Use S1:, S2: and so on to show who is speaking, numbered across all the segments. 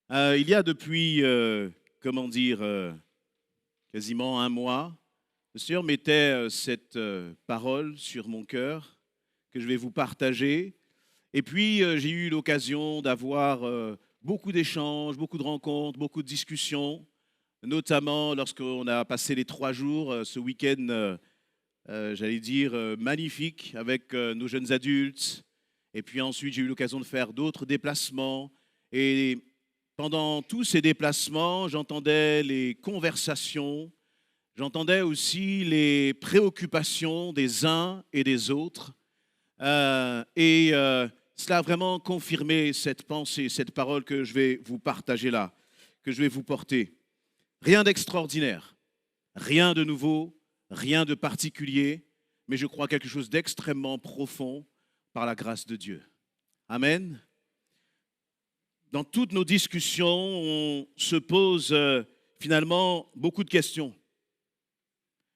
S1: Il y a depuis, comment dire, quasiment un mois, le Seigneur mettait cette parole sur mon cœur que je vais vous partager. Et puis, j'ai eu l'occasion d'avoir beaucoup d'échanges, beaucoup de rencontres, beaucoup de discussions, notamment lorsqu'on a passé les 3 jours, ce week-end, j'allais dire, magnifique avec nos jeunes adultes. Et puis ensuite, j'ai eu l'occasion de faire d'autres déplacements. Et pendant tous ces déplacements, j'entendais les conversations, j'entendais aussi les préoccupations des uns et des autres. Cela a vraiment confirmé cette pensée, cette parole que je vais vous partager là, que je vais vous porter. Rien d'extraordinaire, rien de nouveau, rien de particulier, mais je crois quelque chose d'extrêmement profond par la grâce de Dieu. Amen. Dans toutes nos discussions, on se pose finalement beaucoup de questions.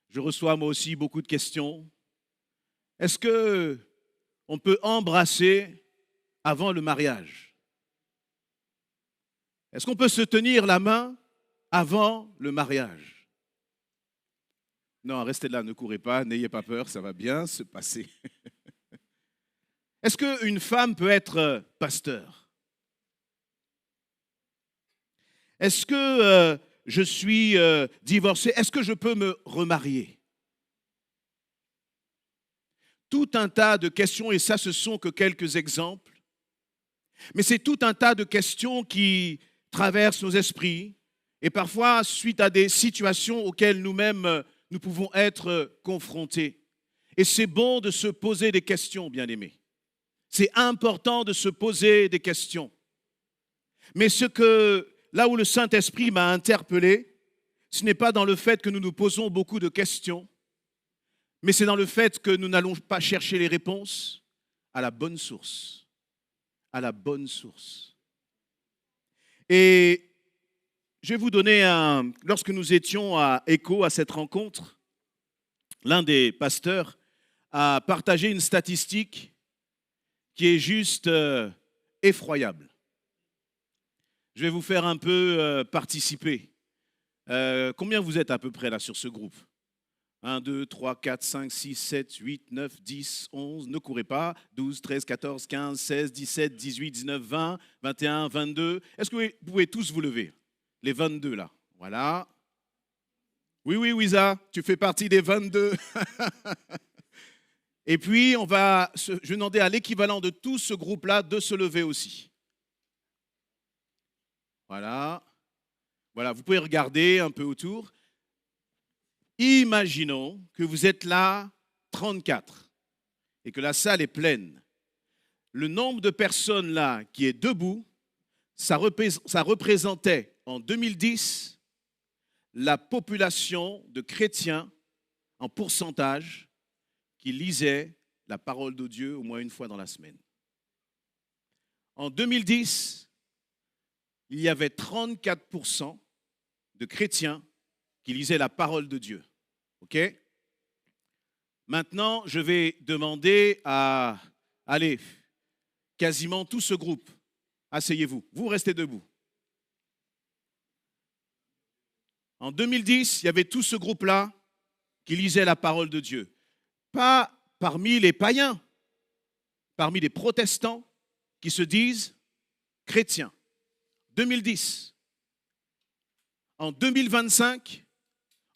S1: Je reçois moi aussi beaucoup de questions. Est-ce que on peut embrasser avant le mariage? Est-ce qu'on peut se tenir la main avant le mariage? Non, restez là, ne courez pas, n'ayez pas peur, ça va bien se passer. Est-ce qu'une femme peut être pasteur? Est-ce que je suis divorcé? Est-ce que je peux me remarier? Tout un tas de questions, et ça, ce sont que quelques exemples. Mais c'est tout un tas de questions qui traversent nos esprits, et parfois suite à des situations auxquelles nous-mêmes, nous pouvons être confrontés. Et c'est bon de se poser des questions, bien-aimés. C'est important de se poser des questions. Mais là où le Saint-Esprit m'a interpellé, ce n'est pas dans le fait que nous nous posons beaucoup de questions, mais c'est dans le fait que nous n'allons pas chercher les réponses à la bonne source. À la bonne source. Et je vais vous donner lorsque nous étions à Écho, à cette rencontre, l'un des pasteurs a partagé une statistique qui est juste effroyable. Je vais vous faire un peu participer. Combien vous êtes à peu près là sur ce groupe? 1, 2, 3, 4, 5, 6, 7, 8, 9, 10, 11, ne courez pas, 12, 13, 14, 15, 16, 17, 18, 19, 20, 21, 22. Est-ce que vous pouvez tous vous lever? Les 22 là, voilà. Oui, oui, Wiza, tu fais partie des 22. Et puis, je vais demander à l'équivalent de tout ce groupe-là de se lever aussi. Voilà. Voilà, vous pouvez regarder un peu autour. Imaginons que vous êtes là 34 et que la salle est pleine. Le nombre de personnes là qui est debout, ça représentait en 2010 la population de chrétiens en pourcentage qui lisaient la parole de Dieu au moins une fois dans la semaine. En 2010, il y avait 34% de chrétiens qui lisaient la parole de Dieu. OK? Maintenant, je vais demander à, allez, quasiment tout ce groupe, asseyez-vous, vous restez debout. En 2010, il y avait tout ce groupe-là qui lisait la parole de Dieu. Pas parmi les païens, parmi les protestants qui se disent chrétiens. 2010. En 2025,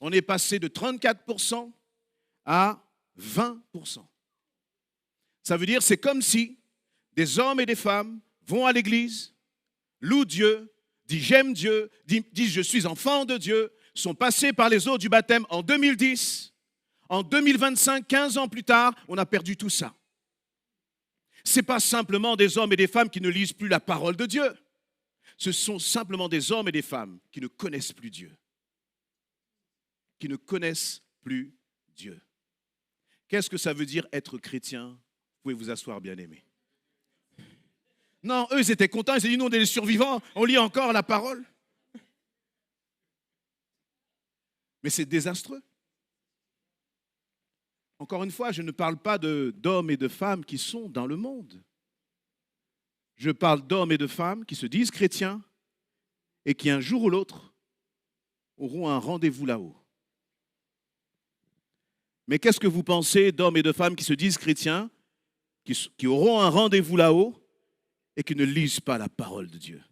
S1: on est passé de 34% à 20%. Ça veut dire, c'est comme si des hommes et des femmes vont à l'église, louent Dieu, disent j'aime Dieu, disent je suis enfant de Dieu, sont passés par les eaux du baptême en 2010. En 2025, 15 ans plus tard, on a perdu tout ça. Ce n'est pas simplement des hommes et des femmes qui ne lisent plus la parole de Dieu. Ce sont simplement des hommes et des femmes qui ne connaissent plus Dieu. Qui ne connaissent plus Dieu. Qu'est-ce que ça veut dire être chrétien? Vous pouvez vous asseoir, bien-aimés. Non, eux, ils étaient contents. Ils ont dit, nous, on est les survivants. On lit encore la parole. Mais c'est désastreux. Encore une fois, je ne parle pas d'hommes et de femmes qui sont dans le monde. Je parle d'hommes et de femmes qui se disent chrétiens, et qui un jour ou l'autre auront un rendez-vous là-haut. Mais qu'est-ce que vous pensez d'hommes et de femmes qui se disent chrétiens, qui auront un rendez-vous là-haut et qui ne lisent pas la parole de Dieu?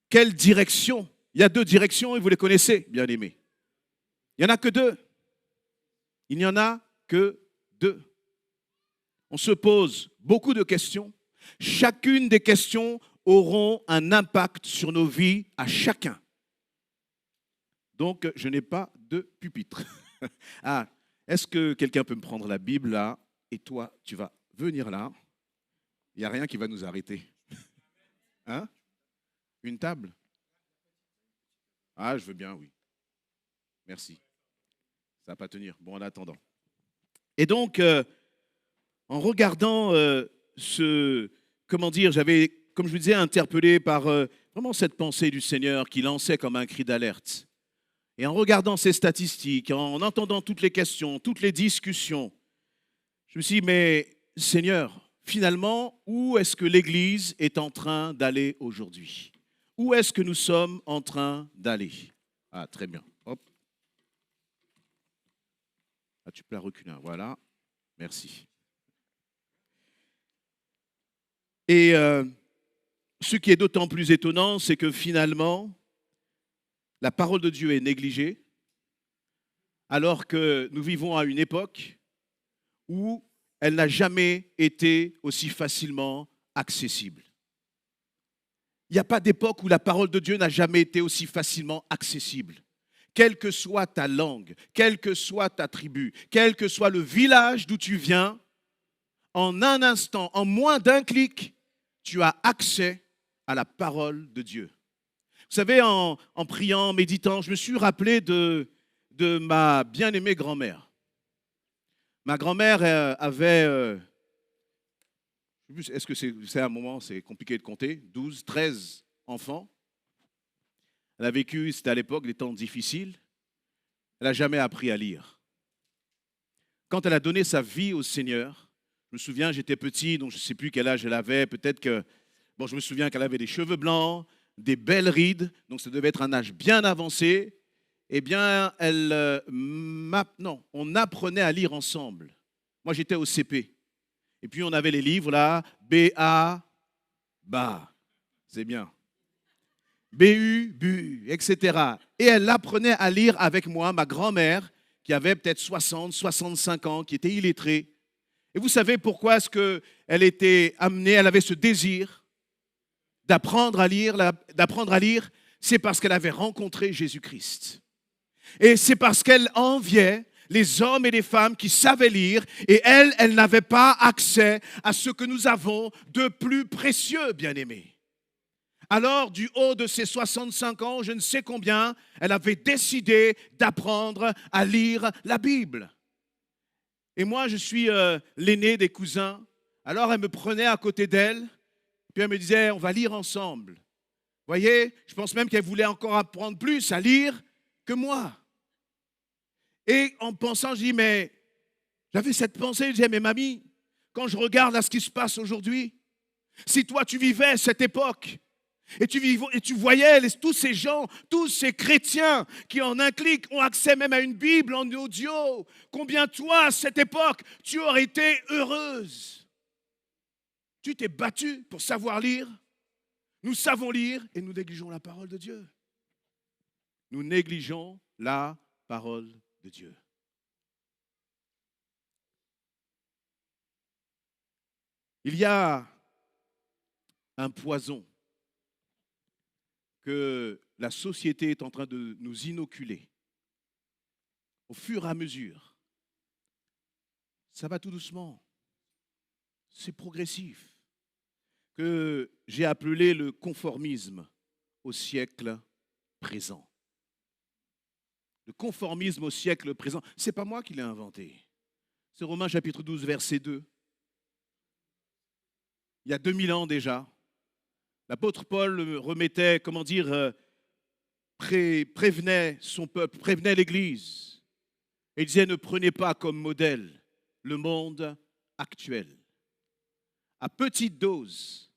S1: Quelle direction? Il y a deux directions et vous les connaissez, bien-aimés. Il n'y en a que deux. Il n'y en a que deux. On se pose beaucoup de questions. Chacune des questions auront un impact sur nos vies à chacun. Donc, je n'ai pas de pupitre. Ah, est-ce que quelqu'un peut me prendre la Bible là? Et toi, tu vas venir là. Il n'y a rien qui va nous arrêter. Hein? Une table? Ah, je veux bien, oui. Merci. Ça ne va pas tenir. Bon, en attendant. Et donc, en regardant j'avais, comme je vous disais, interpellé par vraiment cette pensée du Seigneur qui lançait comme un cri d'alerte. Et en regardant ces statistiques, en entendant toutes les questions, toutes les discussions, je me suis dit, mais Seigneur, finalement, où est-ce que l'Église est en train d'aller aujourd'hui? Où est-ce que nous sommes en train d'aller? Ah, très bien. Hop. Ah, tu peux la reculer. Voilà. Merci. Et ce qui est d'autant plus étonnant, c'est que finalement, la parole de Dieu est négligée, alors que nous vivons à une époque où elle n'a jamais été aussi facilement accessible. Il n'y a pas d'époque où la parole de Dieu n'a jamais été aussi facilement accessible. Quelle que soit ta langue, quelle que soit ta tribu, quel que soit le village d'où tu viens, en un instant, en moins d'un clic, tu as accès à la parole de Dieu. Vous savez, en priant, en méditant, je me suis rappelé de ma bien-aimée grand-mère. Ma grand-mère avait, est-ce que c'est un moment, c'est compliqué de compter, 12, 13 enfants. Elle a vécu, c'était à l'époque, des temps difficiles. Elle n'a jamais appris à lire. Quand elle a donné sa vie au Seigneur, je me souviens, j'étais petit, donc je ne sais plus quel âge elle avait, peut-être que, bon, je me souviens qu'elle avait des cheveux blancs, des belles rides, donc ça devait être un âge bien avancé. Eh bien, on apprenait à lire ensemble. Moi, j'étais au CP. Et puis, on avait les livres là, B-A, bah, c'est bien. B-U, bu, etc. Et elle apprenait à lire avec moi, ma grand-mère, qui avait peut-être 60, 65 ans, qui était illettrée. Et vous savez pourquoi est-ce qu'elle était amenée, elle avait ce désir d'apprendre à lire, c'est parce qu'elle avait rencontré Jésus-Christ. Et c'est parce qu'elle enviait les hommes et les femmes qui savaient lire, et elle n'avait pas accès à ce que nous avons de plus précieux, bien-aimés. Alors, du haut de ses 65 ans, je ne sais combien, elle avait décidé d'apprendre à lire la Bible. Et moi, je suis l'aîné des cousins. Alors, elle me prenait à côté d'elle, puis elle me disait, on va lire ensemble. Vous voyez, je pense même qu'elle voulait encore apprendre plus à lire que moi. Et en pensant, je dis, mais j'avais cette pensée, je disais, mais mamie, quand je regarde à ce qui se passe aujourd'hui, si toi tu vivais cette époque, et tu voyais tous ces gens, tous ces chrétiens qui en un clic ont accès même à une Bible en audio, combien toi, à cette époque, tu aurais été heureuse. Tu t'es battue pour savoir lire. Nous savons lire et nous négligeons la parole de Dieu. Nous négligeons la parole de Dieu. Il y a un poison que la société est en train de nous inoculer au fur et à mesure. Ça va tout doucement. C'est progressif. Que j'ai appelé le conformisme au siècle présent. Le conformisme au siècle présent, ce n'est pas moi qui l'ai inventé. C'est Romains chapitre 12, verset 2. Il y a 2000 ans déjà, l'apôtre Paul remettait, prévenait son peuple, prévenait l'Église. Et il disait, ne prenez pas comme modèle le monde actuel. À petite dose,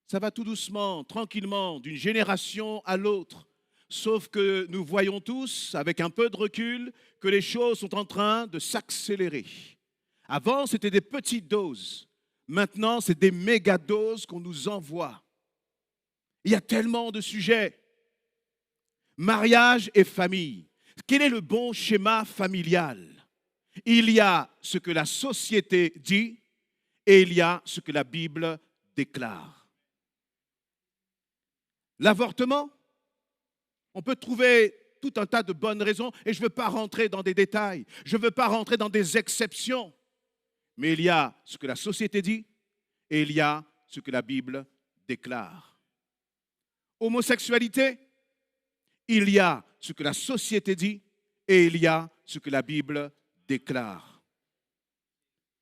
S1: Ça va tout doucement, tranquillement, d'une génération à l'autre. Sauf que nous voyons tous, avec un peu de recul, que les choses sont en train de s'accélérer. Avant, c'était des petites doses. Maintenant, c'est des méga-doses qu'on nous envoie. Il y a tellement de sujets. Mariage et famille. Quel est le bon schéma familial? Il y a ce que la société dit et il y a ce que la Bible déclare. L'avortement, on peut trouver tout un tas de bonnes raisons et je ne veux pas rentrer dans des détails, je ne veux pas rentrer dans des exceptions. Mais il y a ce que la société dit et il y a ce que la Bible déclare. Homosexualité, il y a ce que la société dit et il y a ce que la Bible déclare.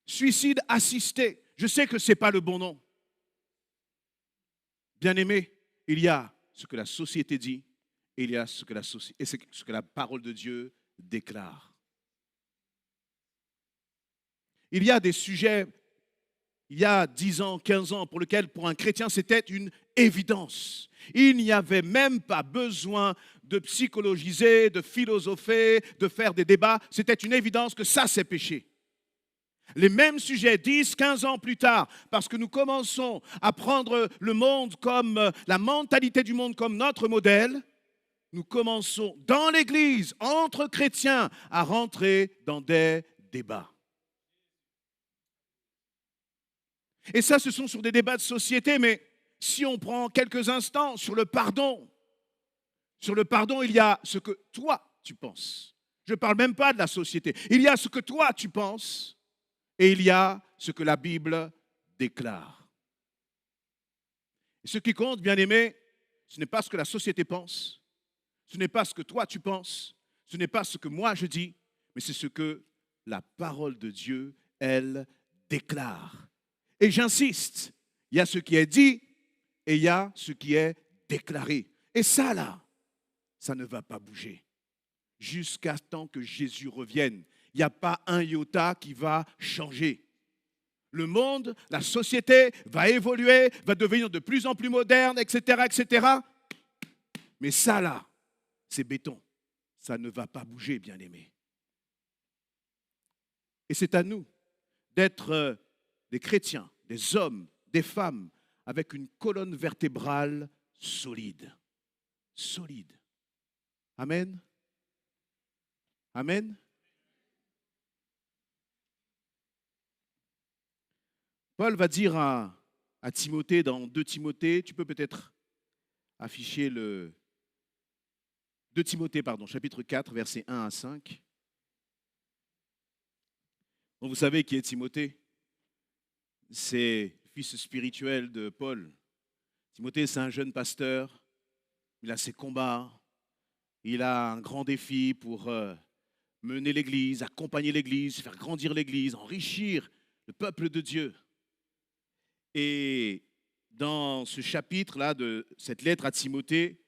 S1: Suicide assisté, je sais que ce n'est pas le bon nom. Bien-aimé, il y a ce que la société dit et il y a ce que la parole de Dieu déclare. Il y a des sujets, il y a 10 ans, 15 ans, pour lesquels, pour un chrétien, c'était une évidence. Il n'y avait même pas besoin de psychologiser, de philosopher, de faire des débats. C'était une évidence que ça, c'est péché. Les mêmes sujets 10, 15 ans plus tard, parce que nous commençons à prendre le monde comme, la mentalité du monde comme notre modèle, nous commençons dans l'Église, entre chrétiens, à rentrer dans des débats. Et ça, ce sont sur des débats de société, mais si on prend quelques instants sur le pardon, il y a ce que toi, tu penses. Je ne parle même pas de la société. Il y a ce que toi, tu penses et il y a ce que la Bible déclare. Et ce qui compte, bien-aimé, ce n'est pas ce que la société pense, ce n'est pas ce que toi, tu penses, ce n'est pas ce que moi, je dis, mais c'est ce que la parole de Dieu, elle, déclare. Et j'insiste, il y a ce qui est dit et il y a ce qui est déclaré. Et ça, là, ça ne va pas bouger jusqu'à temps que Jésus revienne. Il n'y a pas un iota qui va changer. Le monde, la société va évoluer, va devenir de plus en plus moderne, etc., etc. Mais ça, là, c'est béton. Ça ne va pas bouger, bien-aimés. Et c'est à nous d'être des chrétiens, des hommes, des femmes, avec une colonne vertébrale solide. Solide. Amen. Amen. Paul va dire à Timothée, dans 2 Timothée, tu peux peut-être afficher le 2 Timothée, chapitre 4, versets 1 à 5. Donc vous savez qui est Timothée? C'est fils spirituel de Paul. Timothée, c'est un jeune pasteur. Il a ses combats. Il a un grand défi pour mener l'Église, accompagner l'Église, faire grandir l'Église, enrichir le peuple de Dieu. Et dans ce chapitre-là de cette lettre à Timothée,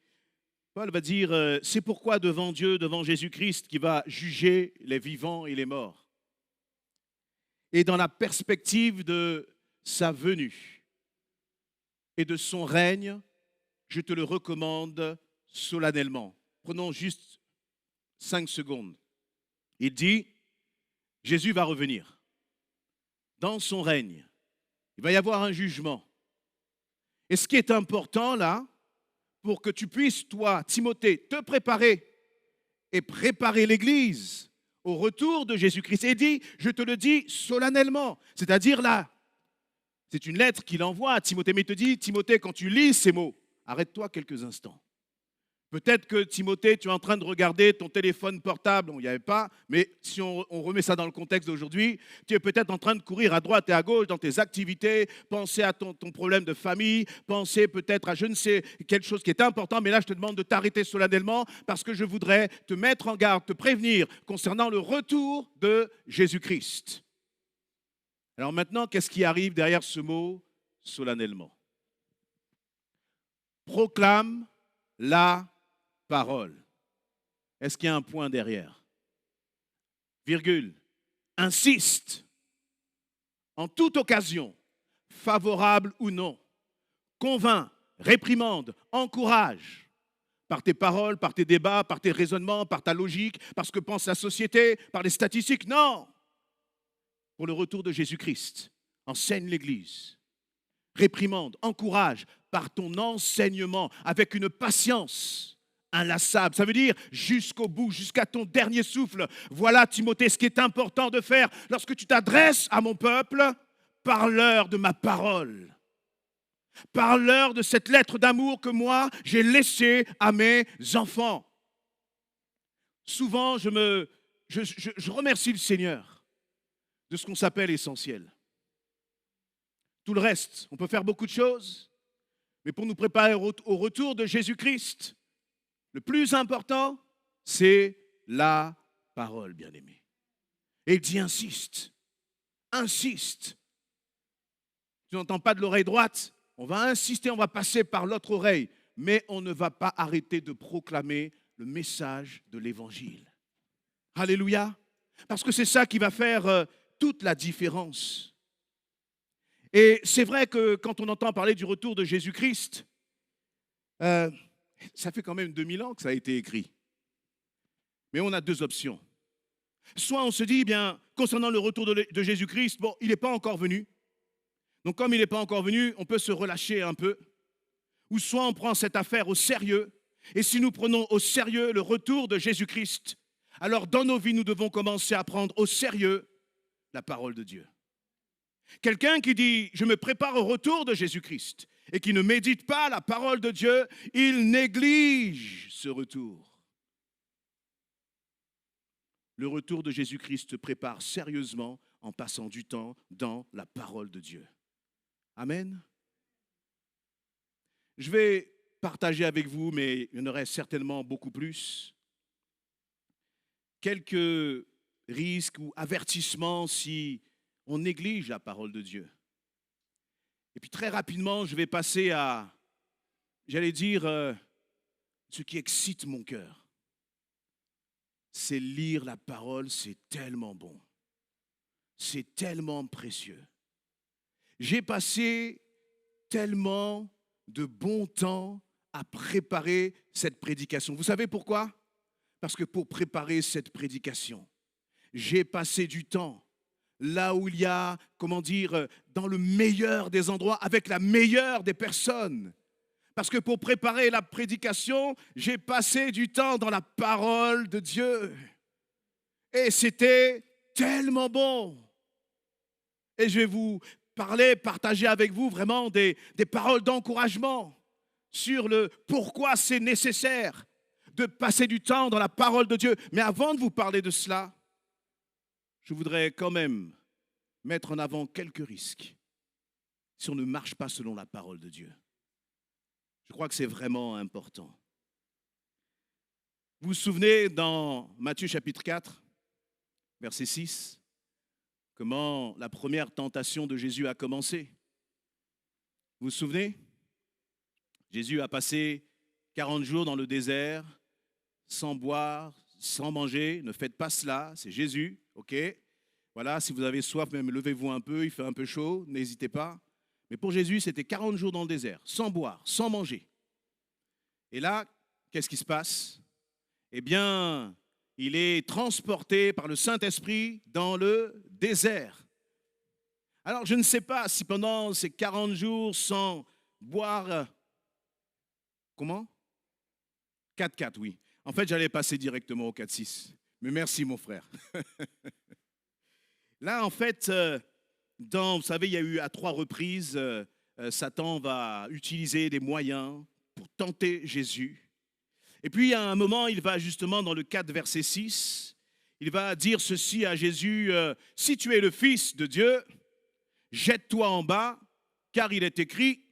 S1: Paul va dire, c'est pourquoi devant Dieu, devant Jésus-Christ, qui va juger les vivants et les morts. Et dans la perspective de sa venue et de son règne, je te le recommande solennellement. Prenons juste 5 secondes. Il dit, Jésus va revenir. Dans son règne, il va y avoir un jugement. Et ce qui est important là, pour que tu puisses, toi, Timothée, te préparer et préparer l'Église au retour de Jésus-Christ. Et dit, je te le dis solennellement, c'est-à-dire là, c'est une lettre qu'il envoie à Timothée, mais il te dit, Timothée, quand tu lis ces mots, arrête-toi quelques instants. Peut-être que Timothée, tu es en train de regarder ton téléphone portable, il n'y avait pas, mais si on remet ça dans le contexte d'aujourd'hui, tu es peut-être en train de courir à droite et à gauche dans tes activités, penser à ton problème de famille, penser peut-être à je ne sais quelque chose qui est important, mais là je te demande de t'arrêter solennellement parce que je voudrais te mettre en garde, te prévenir concernant le retour de Jésus-Christ. Alors maintenant, qu'est-ce qui arrive derrière ce mot solennellement? Proclame la parole. Est-ce qu'il y a un point derrière? Virgule. Insiste en toute occasion, favorable ou non, convainc, réprimande, encourage par tes paroles, par tes débats, par tes raisonnements, par ta logique, par ce que pense la société, par les statistiques. Non! Pour le retour de Jésus-Christ, enseigne l'Église, réprimande, encourage par ton enseignement avec une patience inlassable. Ça veut dire jusqu'au bout, jusqu'à ton dernier souffle. Voilà, Timothée, ce qui est important de faire lorsque tu t'adresses à mon peuple, parle-leur de ma parole. Parle-leur de cette lettre d'amour que moi, j'ai laissée à mes enfants. Souvent, je remercie le Seigneur de ce qu'on s'appelle essentiel. Tout le reste, on peut faire beaucoup de choses, mais pour nous préparer au retour de Jésus-Christ, le plus important, c'est la parole, bien-aimé. Et il dit insiste, insiste. Tu n'entends pas de l'oreille droite, on va insister, on va passer par l'autre oreille, mais on ne va pas arrêter de proclamer le message de l'Évangile. Alléluia. Parce que c'est ça qui va faire toute la différence. Et c'est vrai que quand on entend parler du retour de Jésus-Christ, ça fait quand même 2000 ans que ça a été écrit. Mais on a deux options. Soit on se dit, bien, concernant le retour de Jésus-Christ, bon, il n'est pas encore venu. Donc comme il n'est pas encore venu, on peut se relâcher un peu. Ou soit on prend cette affaire au sérieux. Et si nous prenons au sérieux le retour de Jésus-Christ, alors dans nos vies, nous devons commencer à prendre au sérieux la parole de Dieu. Quelqu'un qui dit « je me prépare au retour de Jésus-Christ » et qui ne médite pas la parole de Dieu, il néglige ce retour. Le retour de Jésus-Christ se prépare sérieusement en passant du temps dans la parole de Dieu. Amen. Je vais partager avec vous, mais il y en aurait certainement beaucoup plus, quelques risques ou avertissements si on néglige la parole de Dieu. Et puis très rapidement, je vais passer à, j'allais dire, ce qui excite mon cœur. C'est lire la parole, c'est tellement bon. C'est tellement précieux. J'ai passé tellement de bon temps à préparer cette prédication. Vous savez pourquoi? Parce que pour préparer cette prédication, j'ai passé du temps là où il y a, comment dire, dans le meilleur des endroits, avec la meilleure des personnes. Parce que pour préparer la prédication, j'ai passé du temps dans la parole de Dieu. Et c'était tellement bon. Et je vais vous partager avec vous vraiment des paroles d'encouragement sur le pourquoi c'est nécessaire de passer du temps dans la parole de Dieu. Mais avant de vous parler de cela, je voudrais quand même mettre en avant quelques risques si on ne marche pas selon la parole de Dieu. Je crois que c'est vraiment important. Vous vous souvenez dans Matthieu chapitre 4, verset 6, comment la première tentation de Jésus a commencé? Vous vous souvenez? Jésus a passé 40 jours dans le désert, sans boire, sans manger. Ne faites pas cela, c'est Jésus, ok? Voilà, si vous avez soif, même levez-vous un peu, il fait un peu chaud, n'hésitez pas. Mais pour Jésus, c'était 40 jours dans le désert, sans boire, sans manger. Et là, qu'est-ce qui se passe? Eh bien, il est transporté par le Saint-Esprit dans le désert. Alors, je ne sais pas si pendant ces 40 jours sans boire, comment? 4-4, oui. En fait, j'allais passer directement au 4-6. Mais merci, mon frère. Là, en fait, vous savez, il y a eu à 3 reprises, Satan va utiliser des moyens pour tenter Jésus. Et puis, à un moment, il va justement dans le 4, verset 6, il va dire ceci à Jésus, « Si tu es le Fils de Dieu, jette-toi en bas, car il est écrit,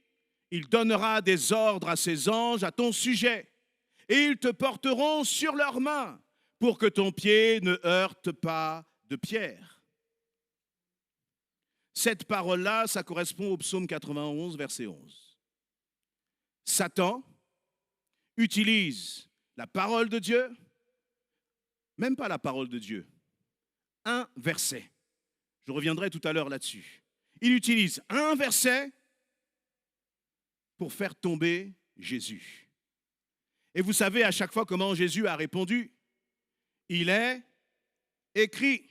S1: il donnera des ordres à ses anges à ton sujet, et ils te porteront sur leurs mains, pour que ton pied ne heurte pas de pierre. » Cette parole-là, ça correspond au psaume 91, verset 11. Satan utilise la parole de Dieu, même pas la parole de Dieu, un verset. Je reviendrai tout à l'heure là-dessus. Il utilise un verset pour faire tomber Jésus. Et vous savez à chaque fois comment Jésus a répondu. Il est écrit.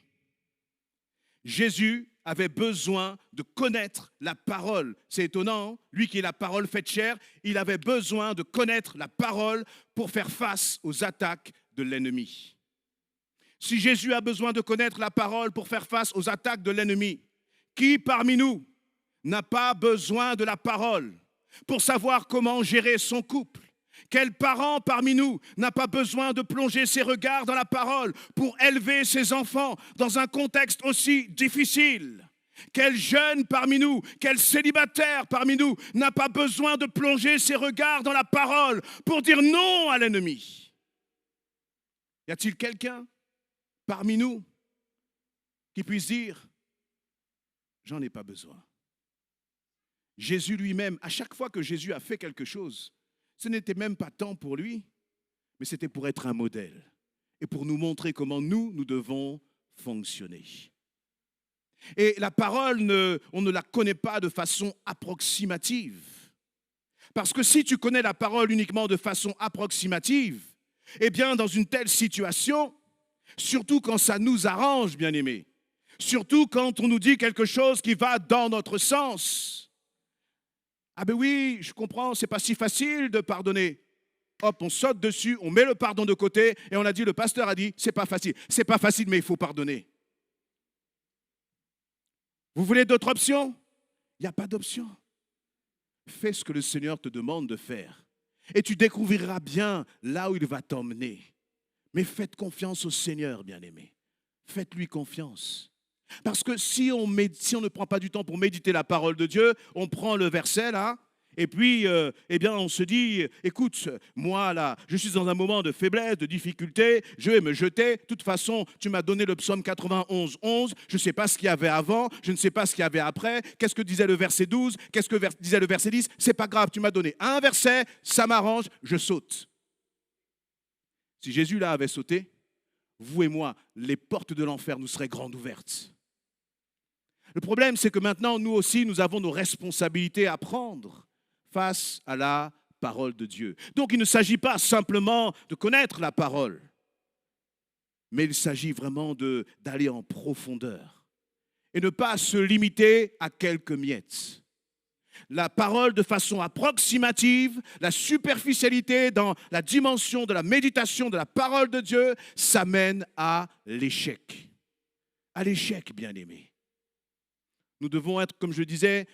S1: Jésus avait besoin de connaître la parole. C'est étonnant, hein? Lui qui est la parole faite chair, il avait besoin de connaître la parole pour faire face aux attaques de l'ennemi. Si Jésus a besoin de connaître la parole pour faire face aux attaques de l'ennemi, qui parmi nous n'a pas besoin de la parole pour savoir comment gérer son couple? Quel parent parmi nous n'a pas besoin de plonger ses regards dans la parole pour élever ses enfants dans un contexte aussi difficile? Quel jeune parmi nous, quel célibataire parmi nous n'a pas besoin de plonger ses regards dans la parole pour dire non à l'ennemi? Y a-t-il quelqu'un parmi nous qui puisse dire « J'en ai pas besoin ». Jésus lui-même, à chaque fois que Jésus a fait quelque chose, ce n'était même pas tant pour lui, mais c'était pour être un modèle et pour nous montrer comment nous devons fonctionner. Et la parole, on ne la connaît pas de façon approximative. Parce que si tu connais la parole uniquement de façon approximative, eh bien, dans une telle situation, surtout quand ça nous arrange, bien-aimés, surtout quand on nous dit quelque chose qui va dans notre sens, ah ben oui, je comprends, c'est pas si facile de pardonner. Hop, on saute dessus, on met le pardon de côté et on a dit, le pasteur a dit, c'est pas facile. C'est pas facile, mais il faut pardonner. Vous voulez d'autres options? Il n'y a pas d'option. Fais ce que le Seigneur te demande de faire. Et tu découvriras bien là où il va t'emmener. Mais faites confiance au Seigneur, bien-aimé. Faites-lui confiance. Parce que si on ne prend pas du temps pour méditer la parole de Dieu, on prend le verset là, et puis eh bien on se dit, écoute, moi là, je suis dans un moment de faiblesse, de difficulté, je vais me jeter. De toute façon, tu m'as donné le psaume 91, 11, je ne sais pas ce qu'il y avait avant, je ne sais pas ce qu'il y avait après, qu'est-ce que disait le verset 12, qu'est-ce que disait le verset 10, c'est pas grave, tu m'as donné un verset, ça m'arrange, je saute. Si Jésus là avait sauté, vous et moi, les portes de l'enfer nous seraient grandes ouvertes. Le problème, c'est que maintenant, nous aussi, nous avons nos responsabilités à prendre face à la parole de Dieu. Donc, il ne s'agit pas simplement de connaître la parole, mais il s'agit vraiment d'aller en profondeur et ne pas se limiter à quelques miettes. La parole de façon approximative, la superficialité dans la dimension de la méditation de la parole de Dieu, ça mène à l'échec. À l'échec, bien-aimés. Nous devons être, comme je disais,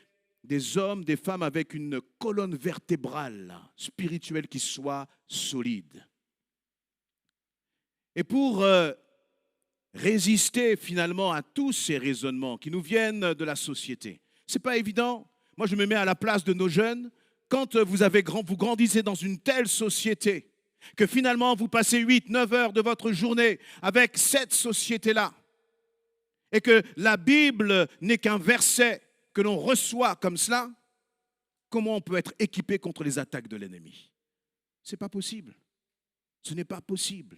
S1: des hommes, des femmes avec une colonne vertébrale spirituelle qui soit solide. Et pour résister finalement à tous ces raisonnements qui nous viennent de la société, ce n'est pas évident. Moi, je me mets à la place de nos jeunes. Quand vous grandissez dans une telle société que finalement vous passez 8-9 heures de votre journée avec cette société-là, et que la Bible n'est qu'un verset que l'on reçoit comme cela, comment on peut être équipé contre les attaques de l'ennemi? Ce n'est pas possible. Ce n'est pas possible.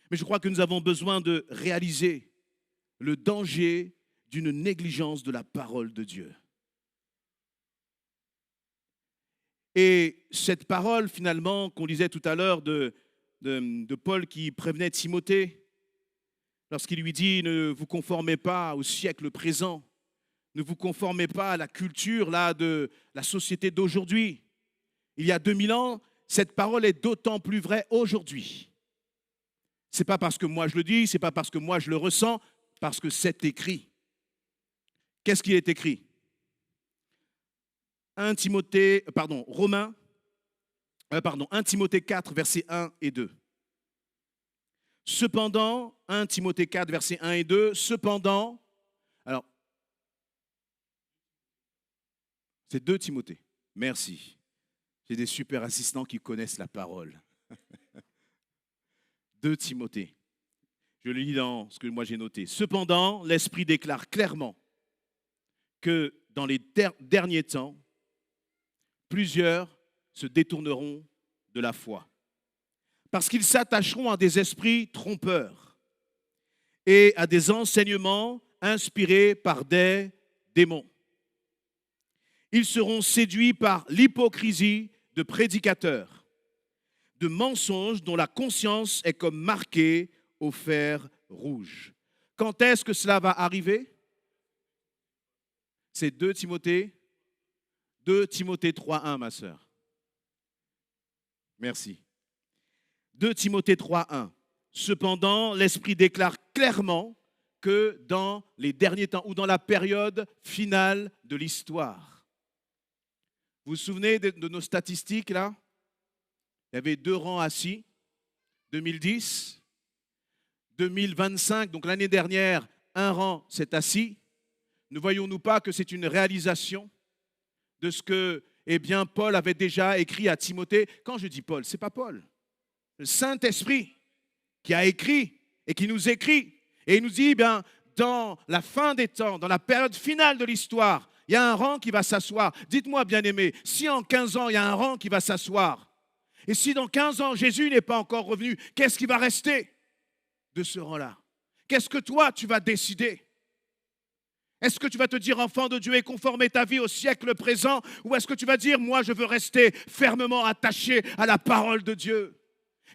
S1: Mais je crois que nous avons besoin de réaliser le danger d'une négligence de la parole de Dieu. Et cette parole, finalement, qu'on lisait tout à l'heure de Paul qui prévenait Timothée, lorsqu'il lui dit « Ne vous conformez pas au siècle présent, ne vous conformez pas à la culture là, de la société d'aujourd'hui. » Il y a 2000 ans, cette parole est d'autant plus vraie aujourd'hui. Ce n'est pas parce que moi je le dis, ce n'est pas parce que moi je le ressens, parce que c'est écrit. Qu'est-ce qui est écrit? 1 Timothée 4, versets 1 et 2. Cependant, 1 Timothée 4, versets 1 et 2, cependant, alors, c'est 2 Timothée, merci. J'ai des super assistants qui connaissent la parole. 2 Timothée, je le lis dans ce que moi j'ai noté. Cependant, l'Esprit déclare clairement que dans les derniers temps, plusieurs se détourneront de la foi, parce qu'ils s'attacheront à des esprits trompeurs et à des enseignements inspirés par des démons. Ils seront séduits par l'hypocrisie de prédicateurs, de mensonges dont la conscience est comme marquée au fer rouge. Quand est-ce que cela va arriver? C'est 2 Timothée 3,1, ma sœur. Merci. 2 Timothée 3,1. Cependant, l'Esprit déclare clairement que dans les derniers temps ou dans la période finale de l'histoire. Vous vous souvenez de nos statistiques là? Il y avait 2 rangs assis, 2010, 2025, donc l'année dernière, 1 rang s'est assis. Ne voyons-nous pas que c'est une réalisation de ce que Paul avait déjà écrit à Timothée? Quand je dis Paul, ce n'est pas Paul. Le Saint-Esprit qui a écrit et qui nous écrit. Et il nous dit, dans la fin des temps, dans la période finale de l'histoire, il y a un rang qui va s'asseoir. Dites-moi, bien-aimés, si en 15 ans, il y a un rang qui va s'asseoir, et si dans 15 ans, Jésus n'est pas encore revenu, qu'est-ce qui va rester de ce rang-là? Qu'est-ce que toi, tu vas décider? Est-ce que tu vas te dire, enfant de Dieu, et conformer ta vie au siècle présent? Ou est-ce que tu vas dire, moi, je veux rester fermement attaché à la parole de Dieu?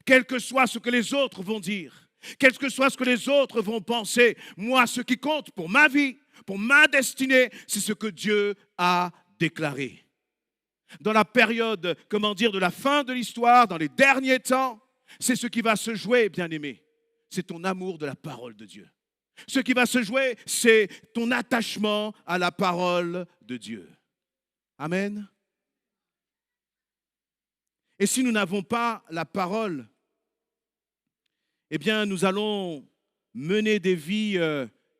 S1: Quel que soit ce que les autres vont dire, quel que soit ce que les autres vont penser, moi, ce qui compte pour ma vie, pour ma destinée, c'est ce que Dieu a déclaré. Dans la période, de la fin de l'histoire, dans les derniers temps, c'est ce qui va se jouer, bien-aimé. C'est ton amour de la parole de Dieu. Ce qui va se jouer, c'est ton attachement à la parole de Dieu. Amen. Et si nous n'avons pas la parole, nous allons mener des vies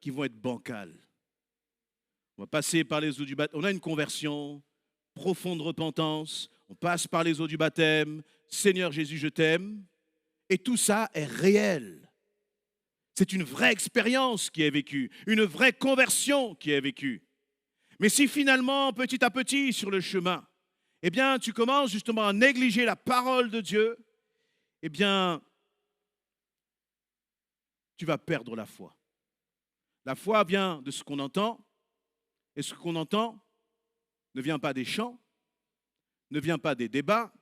S1: qui vont être bancales. On va passer par les eaux du baptême. On a une conversion, profonde repentance. On passe par les eaux du baptême. Seigneur Jésus, je t'aime. Et tout ça est réel. C'est une vraie expérience qui est vécue, une vraie conversion qui est vécue. Mais si finalement, petit à petit, sur le chemin, tu commences justement à négliger la parole de Dieu, tu vas perdre la foi. La foi vient de ce qu'on entend, et ce qu'on entend ne vient pas des chants, ne vient pas des débats,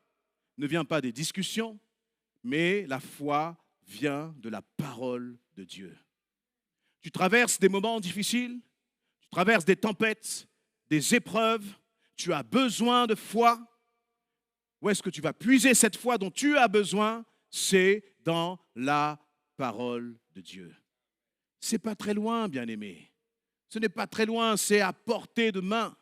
S1: ne vient pas des discussions, mais la foi vient de la parole de Dieu. Tu traverses des moments difficiles, tu traverses des tempêtes, des épreuves, tu as besoin de foi. Où est-ce que tu vas puiser cette foi dont tu as besoin? C'est dans la parole de Dieu. Ce n'est pas très loin, bien-aimé. Ce n'est pas très loin, c'est à portée de main.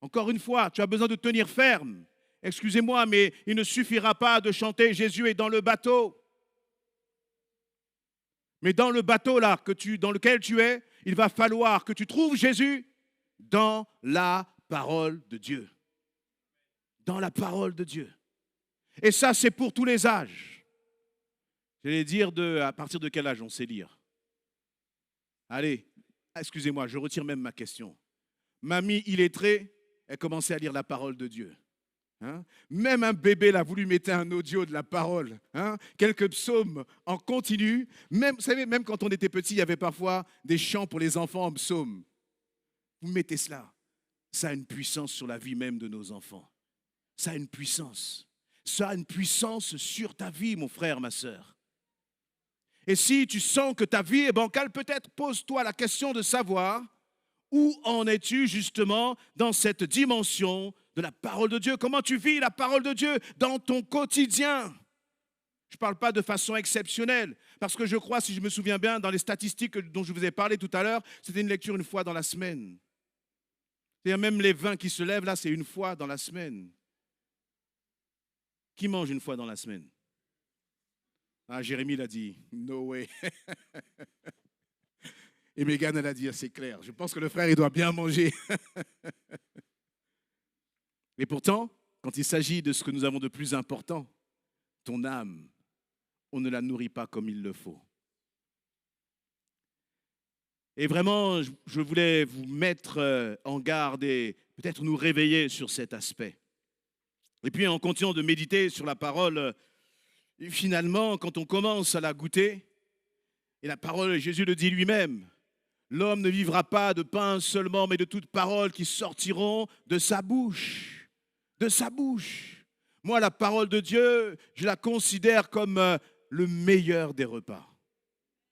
S1: Encore une fois, tu as besoin de tenir ferme. Excusez-moi, mais il ne suffira pas de chanter « Jésus est dans le bateau ». Mais dans le bateau là, dans lequel tu es, il va falloir que tu trouves Jésus dans la parole de Dieu. Dans la parole de Dieu. Et ça, c'est pour tous les âges. J'allais dire à partir de quel âge on sait lire? Allez, excusez-moi, je retire même ma question. Mamie illettrée, elle commençait à lire la parole de Dieu. Même un bébé là, vous lui mettez un audio de la parole, quelques psaumes en continu. Même, vous savez, même quand on était petit, il y avait parfois des chants pour les enfants en psaumes. Vous mettez cela, ça a une puissance sur la vie même de nos enfants. Ça a une puissance. Ça a une puissance sur ta vie, mon frère, ma sœur. Et si tu sens que ta vie est bancale, peut-être pose-toi la question de savoir où en es-tu justement dans cette dimension de la parole de Dieu. Comment tu vis la parole de Dieu dans ton quotidien? Je ne parle pas de façon exceptionnelle, parce que je crois, si je me souviens bien, dans les statistiques dont je vous ai parlé tout à l'heure, c'était une lecture une fois dans la semaine. C'est-à-dire même les 20 qui se lèvent, là, c'est une fois dans la semaine. Qui mange une fois dans la semaine? Ah, Jérémie l'a dit, no way. Et Mégane, elle a dit, c'est clair. Je pense que le frère, il doit bien manger. Et pourtant, quand il s'agit de ce que nous avons de plus important, ton âme, on ne la nourrit pas comme il le faut. Et vraiment, je voulais vous mettre en garde et peut-être nous réveiller sur cet aspect. Et puis, en continuant de méditer sur la parole, finalement, quand on commence à la goûter, et la parole, Jésus le dit lui-même, L'homme ne vivra pas de pain seulement, mais de toutes paroles qui sortiront de sa bouche. De sa bouche. Moi, la parole de Dieu, je la considère comme le meilleur des repas.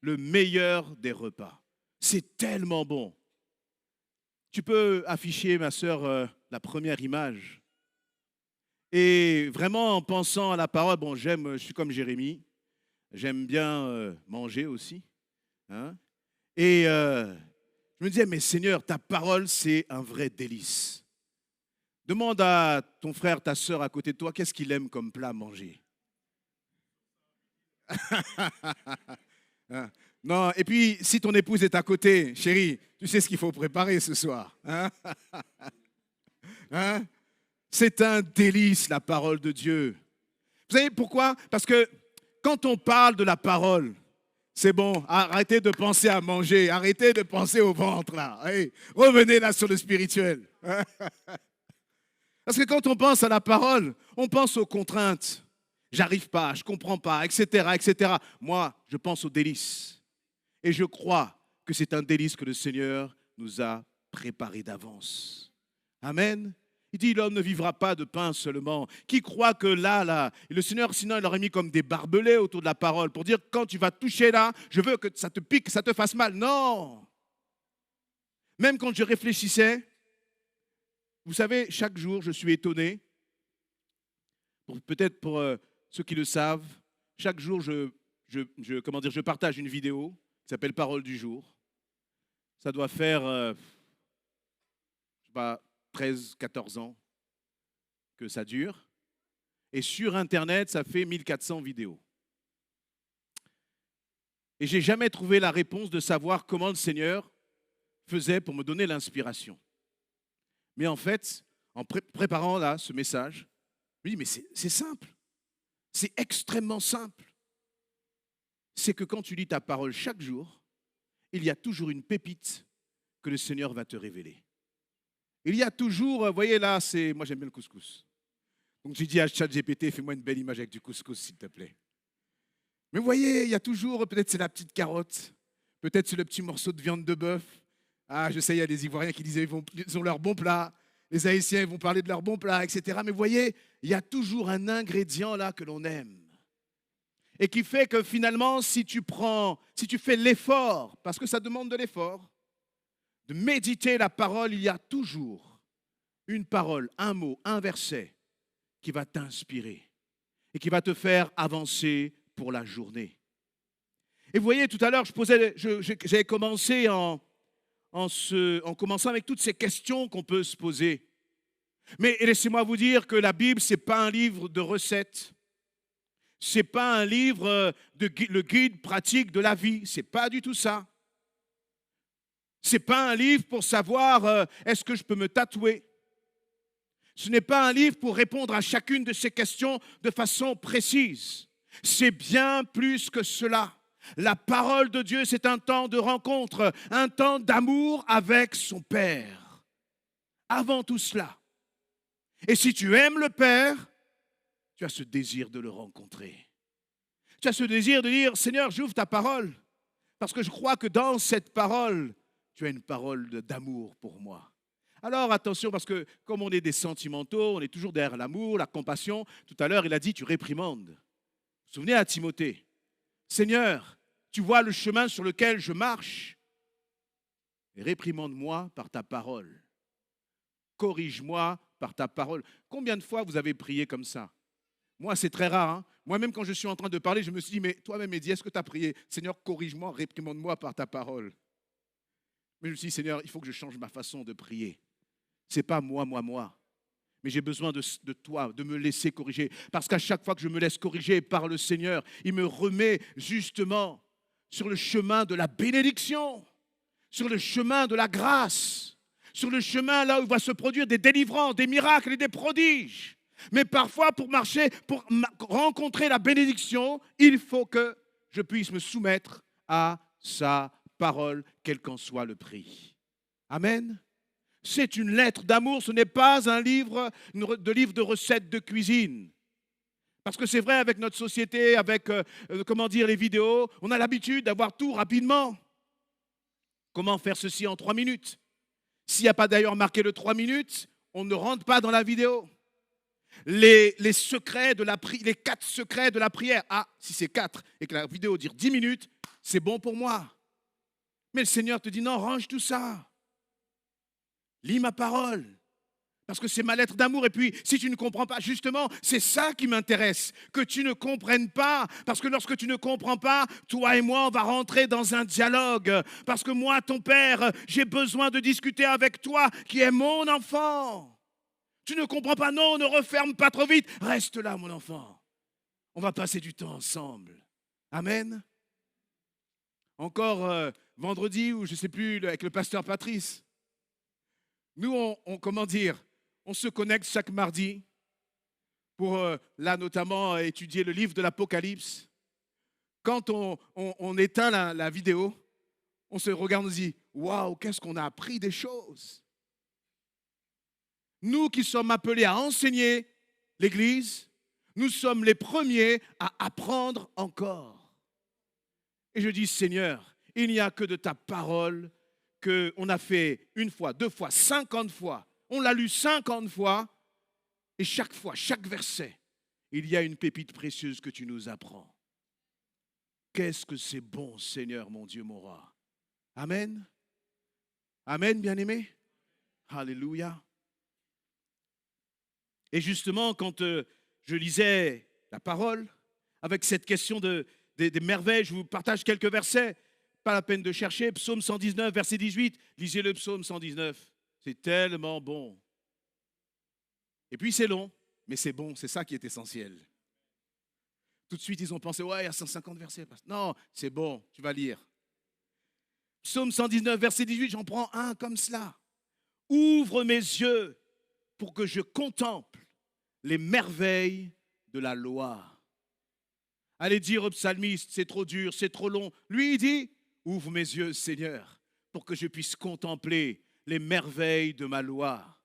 S1: Le meilleur des repas. C'est tellement bon. Tu peux afficher, ma sœur, la première image. Et vraiment, en pensant à la parole, bon, je suis comme Jérémie, j'aime bien manger aussi. Hein? Et je me disais, mais Seigneur, ta parole, c'est un vrai délice. Demande à ton frère, ta sœur à côté de toi, qu'est-ce qu'il aime comme plat à manger? Hein? Non, et puis, si ton épouse est à côté, chérie, tu sais ce qu'il faut préparer ce soir. Hein? Hein? C'est un délice, la parole de Dieu. Vous savez pourquoi? Parce que quand on parle de la parole, c'est bon, arrêtez de penser à manger, arrêtez de penser au ventre, là. Hey, revenez là sur le spirituel. Parce que quand on pense à la parole, on pense aux contraintes. J'arrive pas, je comprends pas, etc., etc. Moi, je pense aux délices. Et je crois que c'est un délice que le Seigneur nous a préparé d'avance. Amen. Il dit, l'homme ne vivra pas de pain seulement. Qui croit que là, et le Seigneur, sinon, il aurait mis comme des barbelés autour de la parole pour dire, quand tu vas toucher là, je veux que ça te pique, que ça te fasse mal. Non. Même quand je réfléchissais, vous savez, chaque jour, je suis étonné. Peut-être pour ceux qui le savent, chaque jour, je partage une vidéo qui s'appelle Parole du jour. Ça doit faire, je sais pas, 13, 14 ans que ça dure. Et sur Internet, ça fait 1400 vidéos. Et je n'ai jamais trouvé la réponse de savoir comment le Seigneur faisait pour me donner l'inspiration. Mais en fait, en préparant là ce message, je me dis, mais c'est simple. C'est extrêmement simple. C'est que quand tu lis ta parole chaque jour, il y a toujours une pépite que le Seigneur va te révéler. Il y a toujours, vous voyez là, moi j'aime bien le couscous. Donc j'ai dit à ChatGPT, fais-moi une belle image avec du couscous, s'il te plaît. Mais vous voyez, il y a toujours, peut-être c'est la petite carotte, peut-être c'est le petit morceau de viande de bœuf. Ah, je sais, il y a des Ivoiriens qui disaient ils ont leur bon plat, les Haïtiens vont parler de leur bon plat, etc. Mais vous voyez, il y a toujours un ingrédient là que l'on aime. Et qui fait que finalement, si tu fais l'effort, parce que ça demande de l'effort, de méditer la parole, il y a toujours une parole, un mot, un verset qui va t'inspirer et qui va te faire avancer pour la journée. Et vous voyez, tout à l'heure, j'avais commencé en commençant avec toutes ces questions qu'on peut se poser. Mais laissez-moi vous dire que la Bible, ce n'est pas un livre de recettes. Ce n'est pas un livre le guide pratique de la vie. Ce n'est pas du tout ça. Ce n'est pas un livre pour savoir est-ce que je peux me tatouer. Ce n'est pas un livre pour répondre à chacune de ces questions de façon précise. C'est bien plus que cela. La parole de Dieu, c'est un temps de rencontre, un temps d'amour avec son Père. Avant tout cela. Et si tu aimes le Père, tu as ce désir de le rencontrer. Tu as ce désir de dire, Seigneur, j'ouvre ta parole, parce que je crois que dans cette parole, tu as une parole d'amour pour moi. Alors attention, parce que comme on est des sentimentaux, on est toujours derrière l'amour, la compassion. Tout à l'heure, il a dit, tu réprimandes. Vous vous souvenez à Timothée, Seigneur, tu vois le chemin sur lequel je marche, et réprimande-moi par ta parole. Corrige-moi par ta parole. Combien de fois vous avez prié comme ça? Moi, c'est très rare. Hein. Moi-même, quand je suis en train de parler, je me suis dit, mais toi-même, Eddie, est-ce que tu as prié? Seigneur, corrige-moi, réprimande-moi par ta parole. Mais je me suis dit, Seigneur, il faut que je change ma façon de prier. Ce n'est pas moi. Mais j'ai besoin de toi, de me laisser corriger. Parce qu'à chaque fois que je me laisse corriger par le Seigneur, il me remet justement sur le chemin de la bénédiction, sur le chemin de la grâce, sur le chemin là où il va se produire des délivrances, des miracles et des prodiges. Mais parfois, pour marcher, pour rencontrer la bénédiction, il faut que je puisse me soumettre à sa parole, quel qu'en soit le prix. Amen. C'est une lettre d'amour, ce n'est pas un livre de recettes de cuisine. Parce que c'est vrai, avec notre société, avec les vidéos, on a l'habitude d'avoir tout rapidement. Comment faire ceci en 3 minutes? S'il n'y a pas d'ailleurs marqué le 3 minutes, on ne rentre pas dans la vidéo. Les secrets de les 4 secrets de la prière. Ah, si c'est 4 et que la vidéo dure 10 minutes, c'est bon pour moi. Mais le Seigneur te dit non, range tout ça. Lis ma parole. Parce que c'est ma lettre d'amour. Et puis, si tu ne comprends pas, justement, c'est ça qui m'intéresse. Que tu ne comprennes pas. Parce que lorsque tu ne comprends pas, toi et moi, on va rentrer dans un dialogue. Parce que moi, ton père, j'ai besoin de discuter avec toi, qui est mon enfant. Tu ne comprends pas, non, ne referme pas trop vite. Reste là, mon enfant. On va passer du temps ensemble. Amen. Encore vendredi, ou je ne sais plus, avec le pasteur Patrice. Nous, comment dire, on se connecte chaque mardi pour, là notamment, étudier le livre de l'Apocalypse. Quand on éteint la vidéo, on se regarde, on se dit, waouh, qu'est-ce qu'on a appris des choses. Nous qui sommes appelés à enseigner l'Église, nous sommes les premiers à apprendre encore. Et je dis, Seigneur, il n'y a que de ta parole qu'on a fait 1 fois, 2 fois, 50 fois. On l'a lu 50 fois. Et chaque fois, chaque verset, il y a une pépite précieuse que tu nous apprends. Qu'est-ce que c'est bon, Seigneur, mon Dieu, mon roi. Amen. Amen, bien-aimés. Alléluia. Et justement, quand je lisais la parole, avec cette question des merveilles, je vous partage quelques versets. Pas la peine de chercher. Psaume 119, verset 18. Lisez le psaume 119. C'est tellement bon. Et puis c'est long, mais c'est bon. C'est ça qui est essentiel. Tout de suite, ils ont pensé, ouais, il y a 150 versets. Non, c'est bon, tu vas lire. Psaume 119, verset 18, j'en prends un comme cela. Ouvre mes yeux pour que je contemple les merveilles de la loi. Allez dire au psalmiste, c'est trop dur, c'est trop long. Lui, il dit, ouvre mes yeux, Seigneur, pour que je puisse contempler les merveilles de ma loi.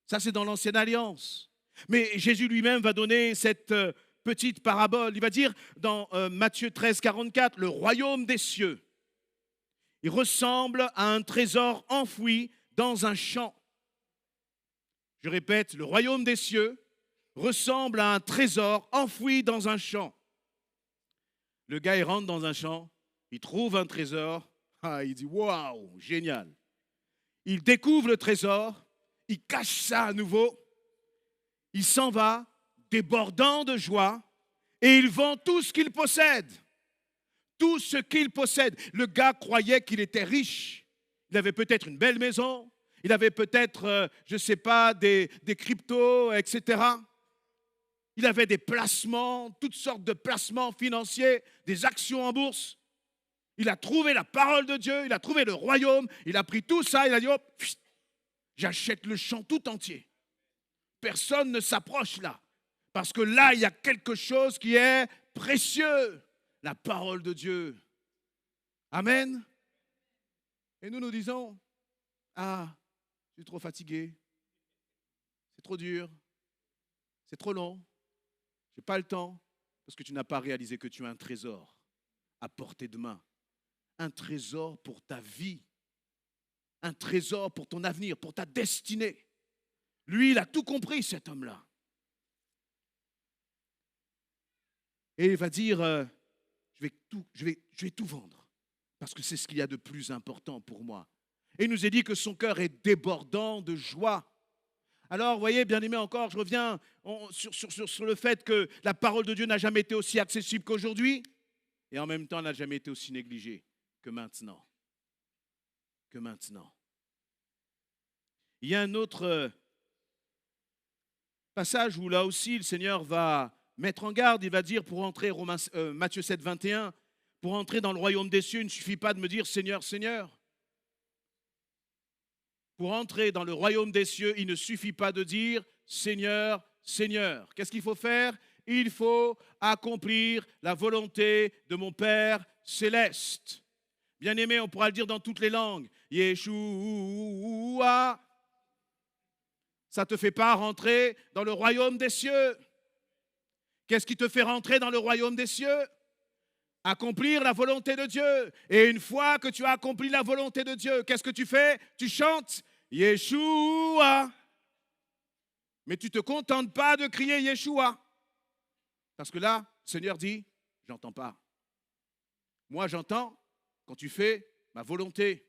S1: Ça, c'est dans l'Ancienne Alliance. Mais Jésus lui-même va donner cette petite parabole. Il va dire dans Matthieu 13, 44, le royaume des cieux, il ressemble à un trésor enfoui dans un champ. Je répète, le royaume des cieux ressemble à un trésor enfoui dans un champ. Le gars, il rentre dans un champ, il trouve un trésor, il dit « Waouh, génial !» Il découvre le trésor, il cache ça à nouveau, il s'en va, débordant de joie, et il vend tout ce qu'il possède. Tout ce qu'il possède. Le gars croyait qu'il était riche. Il avait peut-être une belle maison, il avait peut-être, je ne sais pas, des cryptos, etc. Il avait des placements, toutes sortes de placements financiers, des actions en bourse. Il a trouvé la parole de Dieu, il a trouvé le royaume, il a pris tout ça, il a dit, hop, j'achète le champ tout entier. Personne ne s'approche là, parce que là, il y a quelque chose qui est précieux, la parole de Dieu. Amen. Et nous disons, ah, je suis trop fatigué, c'est trop dur, c'est trop long, je n'ai pas le temps, parce que tu n'as pas réalisé que tu as un trésor à portée de main, un trésor pour ta vie, un trésor pour ton avenir, pour ta destinée. Lui, il a tout compris, cet homme-là. Et il va dire, je vais tout vendre, parce que c'est ce qu'il y a de plus important pour moi. Et il nous est dit que son cœur est débordant de joie. Alors, vous voyez, bien aimé, encore, je reviens sur le fait que la parole de Dieu n'a jamais été aussi accessible qu'aujourd'hui, et en même temps, n'a jamais été aussi négligée que maintenant. Que maintenant. Il y a un autre passage où là aussi, le Seigneur va mettre en garde, il va dire pour entrer, Matthieu 7, 21, pour entrer dans le royaume des cieux, il ne suffit pas de me dire Seigneur, Seigneur. Pour entrer dans le royaume des cieux, il ne suffit pas de dire Seigneur, Seigneur. Qu'est-ce qu'il faut faire? Il faut accomplir la volonté de mon Père céleste. Bien aimé, on pourra le dire dans toutes les langues. Yeshua. Ça ne te fait pas rentrer dans le royaume des cieux. Qu'est-ce qui te fait rentrer dans le royaume des cieux? Accomplir la volonté de Dieu. Et une fois que tu as accompli la volonté de Dieu, qu'est-ce que tu fais? Tu chantes Yeshua. Mais tu ne te contentes pas de crier Yeshua. Parce que là, le Seigneur dit, j'entends pas. Moi, j'entends quand tu fais ma volonté.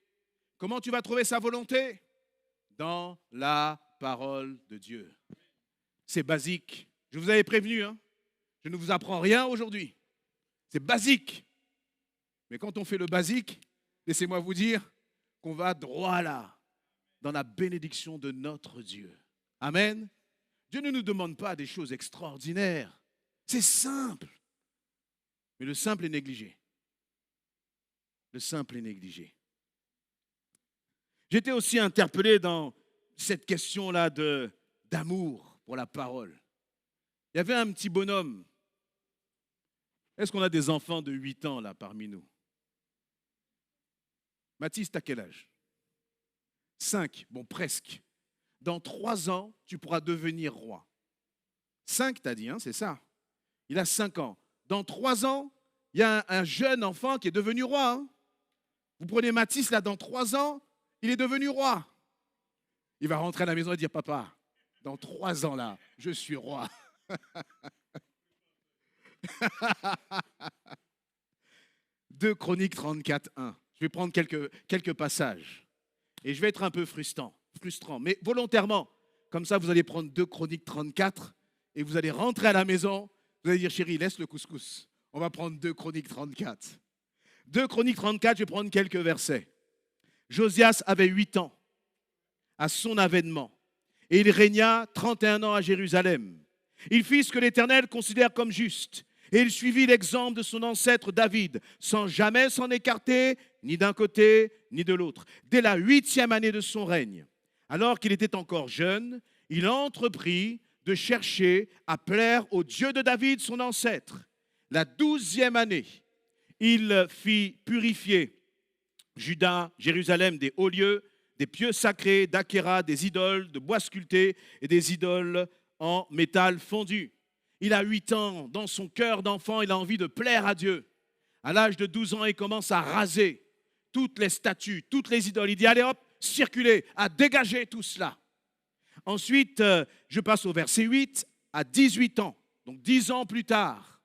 S1: Comment tu vas trouver sa volonté? Dans la parole de Dieu. C'est basique. Je vous avais prévenu, hein? Je ne vous apprends rien aujourd'hui. C'est basique. Mais quand on fait le basique, laissez-moi vous dire qu'on va droit là, dans la bénédiction de notre Dieu. Amen. Dieu ne nous demande pas des choses extraordinaires. C'est simple. Mais le simple est négligé. Le simple est négligé. J'étais aussi interpellé dans cette question-là d'amour pour la parole. Il y avait un petit bonhomme. Est-ce qu'on a des enfants de 8 ans là parmi nous? Mathis, t'as quel âge? 5, bon presque. Dans 3 ans, tu pourras devenir roi. 5, t'as dit, hein, c'est ça. Il a 5 ans. Dans 3 ans, il y a un jeune enfant qui est devenu roi. Hein. Vous prenez Mathis, là, dans 3 ans, il est devenu roi. Il va rentrer à la maison et dire, papa, dans 3 ans, là, je suis roi. 2 Chroniques 34, 1. Je vais prendre quelques passages. Et je vais être un peu frustrant, mais volontairement. Comme ça, vous allez prendre 2 Chroniques 34 et vous allez rentrer à la maison. Vous allez dire, chérie, laisse le couscous. On va prendre 2 Chroniques 34. 2 Chroniques 34, je vais prendre quelques versets. Josias avait 8 ans à son avènement et il régna 31 ans à Jérusalem. Il fit ce que l'Éternel considère comme juste et il suivit l'exemple de son ancêtre David sans jamais s'en écarter ni d'un côté ni de l'autre. Dès la 8e année de son règne, alors qu'il était encore jeune, il entreprit de chercher à plaire au Dieu de David, son ancêtre. La 12e année, il fit purifier Juda, Jérusalem des hauts lieux, des pieux sacrés, d'Achéra, des idoles, de bois sculptés et des idoles en métal fondu. Il a 8 ans, dans son cœur d'enfant, il a envie de plaire à Dieu. À l'âge de 12 ans, il commence à raser toutes les statues, toutes les idoles. Il dit, allez hop, circulez, à dégager tout cela. Ensuite, je passe au verset 8, à 18 ans, donc 10 ans plus tard,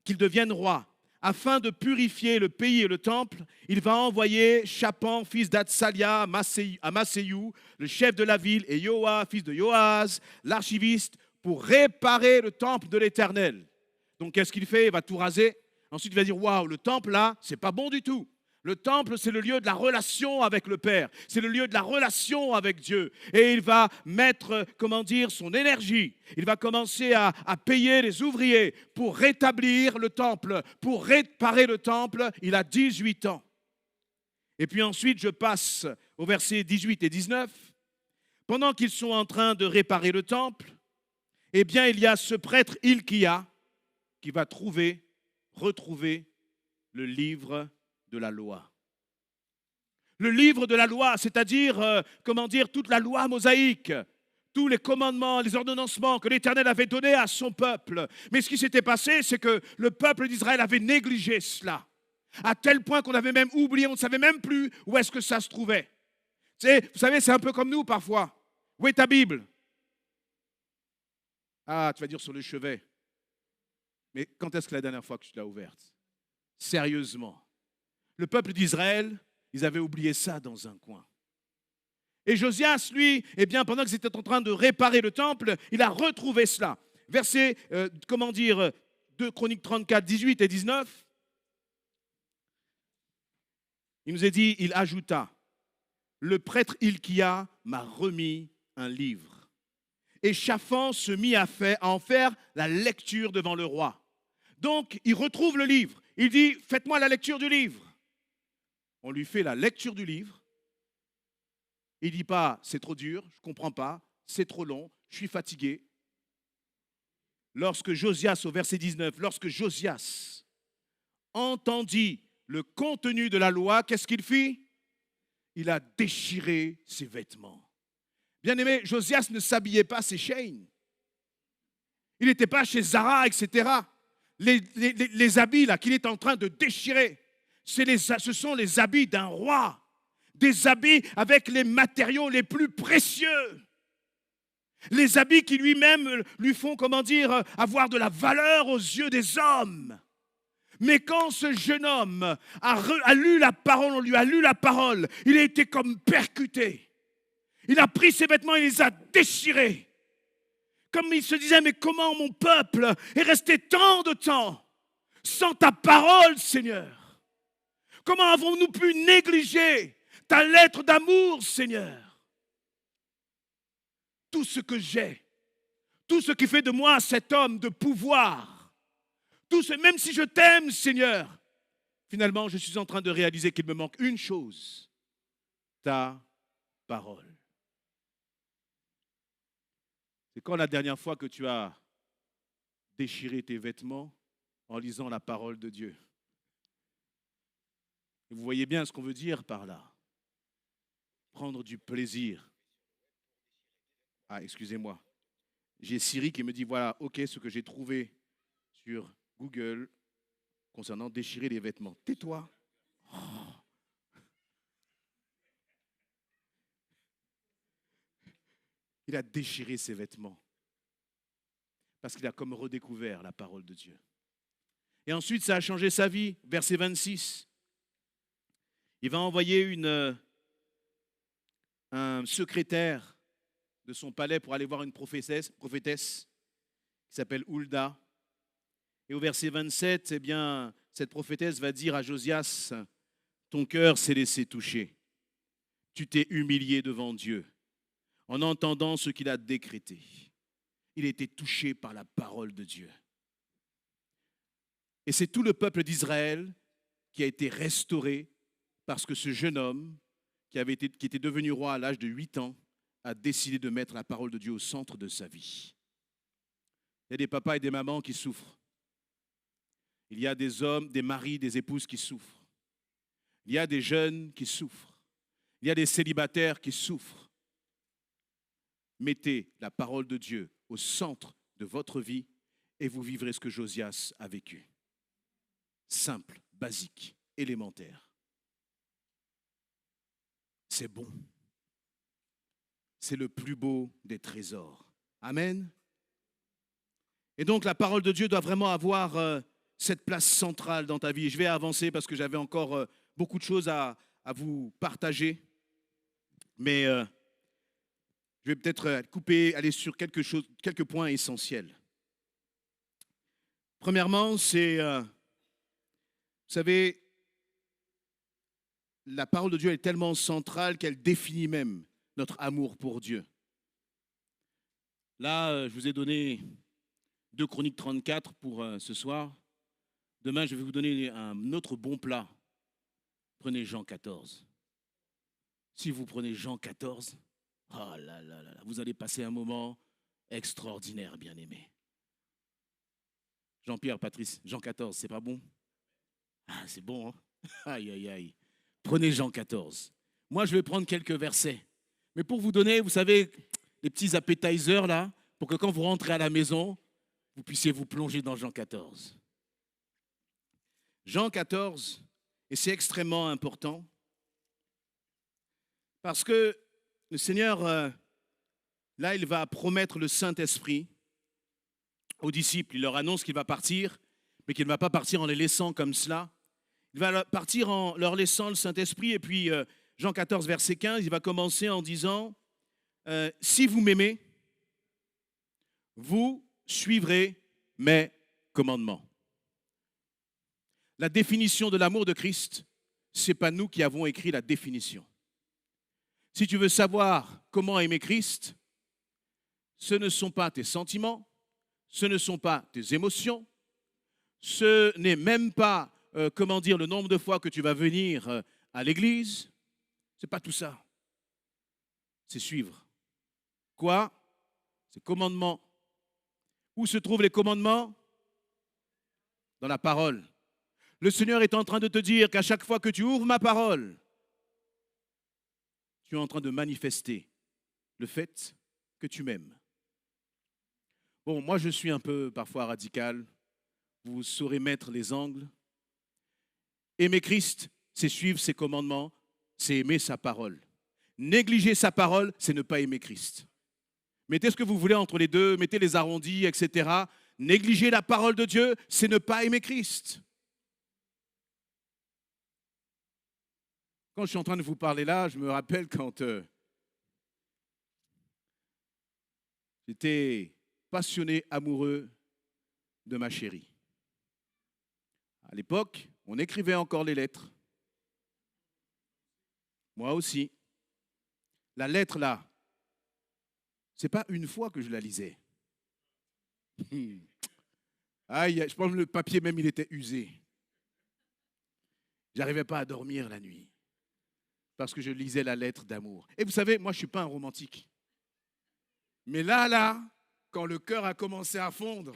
S1: qu'il devienne roi. Afin de purifier le pays et le temple, il va envoyer Shaphan, fils d'Atsalia, à Masseyou, le chef de la ville, et Yoa, fils de Joaz, l'archiviste, pour réparer le temple de l'Éternel. Donc, qu'est-ce qu'il fait? Il va tout raser. Ensuite, il va dire, waouh, le temple là, c'est pas bon du tout. Le temple, c'est le lieu de la relation avec le Père. C'est le lieu de la relation avec Dieu. Et il va mettre, son énergie. Il va commencer à payer les ouvriers pour rétablir le temple, pour réparer le temple. Il a 18 ans. Et puis ensuite, je passe au verset 18 et 19. Pendant qu'ils sont en train de réparer le temple, eh bien, il y a ce prêtre Hilkia qui va retrouver le livre de la loi. Le livre de la loi, c'est-à-dire, toute la loi mosaïque, tous les commandements, les ordonnancements que l'Éternel avait donnés à son peuple. Mais ce qui s'était passé, c'est que le peuple d'Israël avait négligé cela, à tel point qu'on avait même oublié, on ne savait même plus où est-ce que ça se trouvait. Vous savez, c'est un peu comme nous parfois. Où est ta Bible? Ah, tu vas dire sur le chevet. Mais quand est-ce que la dernière fois que tu l'as ouverte? Sérieusement. Le peuple d'Israël, ils avaient oublié ça dans un coin. Et Josias, lui, pendant qu'ils étaient en train de réparer le temple, il a retrouvé cela. Verset, 2 Chroniques 34, 18 et 19. Il nous est dit, il ajouta, le prêtre Hilkia m'a remis un livre. Et Shaphan se mit à en faire la lecture devant le roi. Donc, il retrouve le livre. Il dit, faites-moi la lecture du livre. On lui fait la lecture du livre. Il ne dit pas, c'est trop dur, je ne comprends pas, c'est trop long, je suis fatigué. Lorsque Josias, au verset 19, lorsque Josias entendit le contenu de la loi, qu'est-ce qu'il fit? Il a déchiré ses vêtements. Bien-aimé, Josias ne s'habillait pas ses chaînes. Il n'était pas chez Zara, etc. les habits là qu'il est en train de déchirer, ce sont les habits d'un roi, des habits avec les matériaux les plus précieux, les habits qui lui-même lui font, comment dire, avoir de la valeur aux yeux des hommes. Mais quand ce jeune homme a lu la parole, on lui a lu la parole, il a été comme percuté. Il a pris ses vêtements et les a déchirés. Comme il se disait, mais comment mon peuple est resté tant de temps sans ta parole, Seigneur? Comment avons-nous pu négliger ta lettre d'amour, Seigneur? Tout ce que j'ai, tout ce qui fait de moi cet homme de pouvoir, même si je t'aime, Seigneur, finalement, je suis en train de réaliser qu'il me manque une chose, ta parole. C'est quand la dernière fois que tu as déchiré tes vêtements en lisant la parole de Dieu? Et vous voyez bien ce qu'on veut dire par là. Prendre du plaisir. Ah, excusez-moi. J'ai Siri qui me dit, voilà, ok, ce que j'ai trouvé sur Google concernant déchirer les vêtements. Tais-toi. Oh. Il a déchiré ses vêtements parce qu'il a comme redécouvert la parole de Dieu. Et ensuite, ça a changé sa vie. Verset 26. Il va envoyer un secrétaire de son palais pour aller voir une prophétesse qui s'appelle Hulda. Et au verset 27, eh bien, cette prophétesse va dire à Josias, ton cœur s'est laissé toucher. Tu t'es humilié devant Dieu en entendant ce qu'il a décrété. Il a été touché par la parole de Dieu. Et c'est tout le peuple d'Israël qui a été restauré parce que ce jeune homme qui était devenu roi à l'âge de 8 ans a décidé de mettre la parole de Dieu au centre de sa vie. Il y a des papas et des mamans qui souffrent. Il y a des hommes, des maris, des épouses qui souffrent. Il y a des jeunes qui souffrent. Il y a des célibataires qui souffrent. Mettez la parole de Dieu au centre de votre vie et vous vivrez ce que Josias a vécu. Simple, basique, élémentaire. C'est bon. C'est le plus beau des trésors. Amen. Et donc la parole de Dieu doit vraiment avoir cette place centrale dans ta vie. Je vais avancer parce que j'avais encore beaucoup de choses à vous partager. Mais je vais peut-être aller sur quelques points essentiels. Premièrement, c'est, vous savez, la parole de Dieu est tellement centrale qu'elle définit même notre amour pour Dieu. Là, je vous ai donné 2 Chroniques 34 pour ce soir. Demain, je vais vous donner un autre bon plat. Prenez Jean 14. Si vous prenez Jean 14, oh là là là, vous allez passer un moment extraordinaire, bien-aimé. Jean-Pierre, Patrice, Jean 14, c'est pas bon? Ah, c'est bon, hein? Aïe, aïe, aïe. Prenez Jean 14. Moi, je vais prendre quelques versets. Mais pour vous donner, vous savez, les petits appetizers là, pour que quand vous rentrez à la maison, vous puissiez vous plonger dans Jean 14. Jean 14, et c'est extrêmement important, parce que le Seigneur, là, il va promettre le Saint-Esprit aux disciples. Il leur annonce qu'il va partir, mais qu'il ne va pas partir en les laissant comme cela. Il va partir en leur laissant le Saint-Esprit. Et puis, Jean 14, verset 15, il va commencer en disant, « Si vous m'aimez, vous suivrez mes commandements. » La définition de l'amour de Christ, ce n'est pas nous qui avons écrit la définition. Si tu veux savoir comment aimer Christ, ce ne sont pas tes sentiments, ce ne sont pas tes émotions, ce n'est même pas, le nombre de fois que tu vas venir à l'église. Ce n'est pas tout ça. C'est suivre. Quoi? C'est commandements. Où se trouvent les commandements? Dans la parole. Le Seigneur est en train de te dire qu'à chaque fois que tu ouvres ma parole, tu es en train de manifester le fait que tu m'aimes. Bon, moi je suis un peu parfois radical. vous saurez mettre les angles. Aimer Christ, c'est suivre ses commandements, c'est aimer sa parole. Négliger sa parole, c'est ne pas aimer Christ. Mettez ce que vous voulez entre les deux, mettez les arrondis, etc. Négliger la parole de Dieu, c'est ne pas aimer Christ. Quand je suis en train de vous parler là, je me rappelle quand j'étais passionné, amoureux de ma chérie. À l'époque, on écrivait encore les lettres. Moi aussi. La lettre là, c'est pas une fois que je la lisais. Aïe, je pense que le papier même il était usé. J'arrivais pas à dormir la nuit parce que je lisais la lettre d'amour. Et vous savez, moi je suis pas un romantique. Mais là, quand le cœur a commencé à fondre,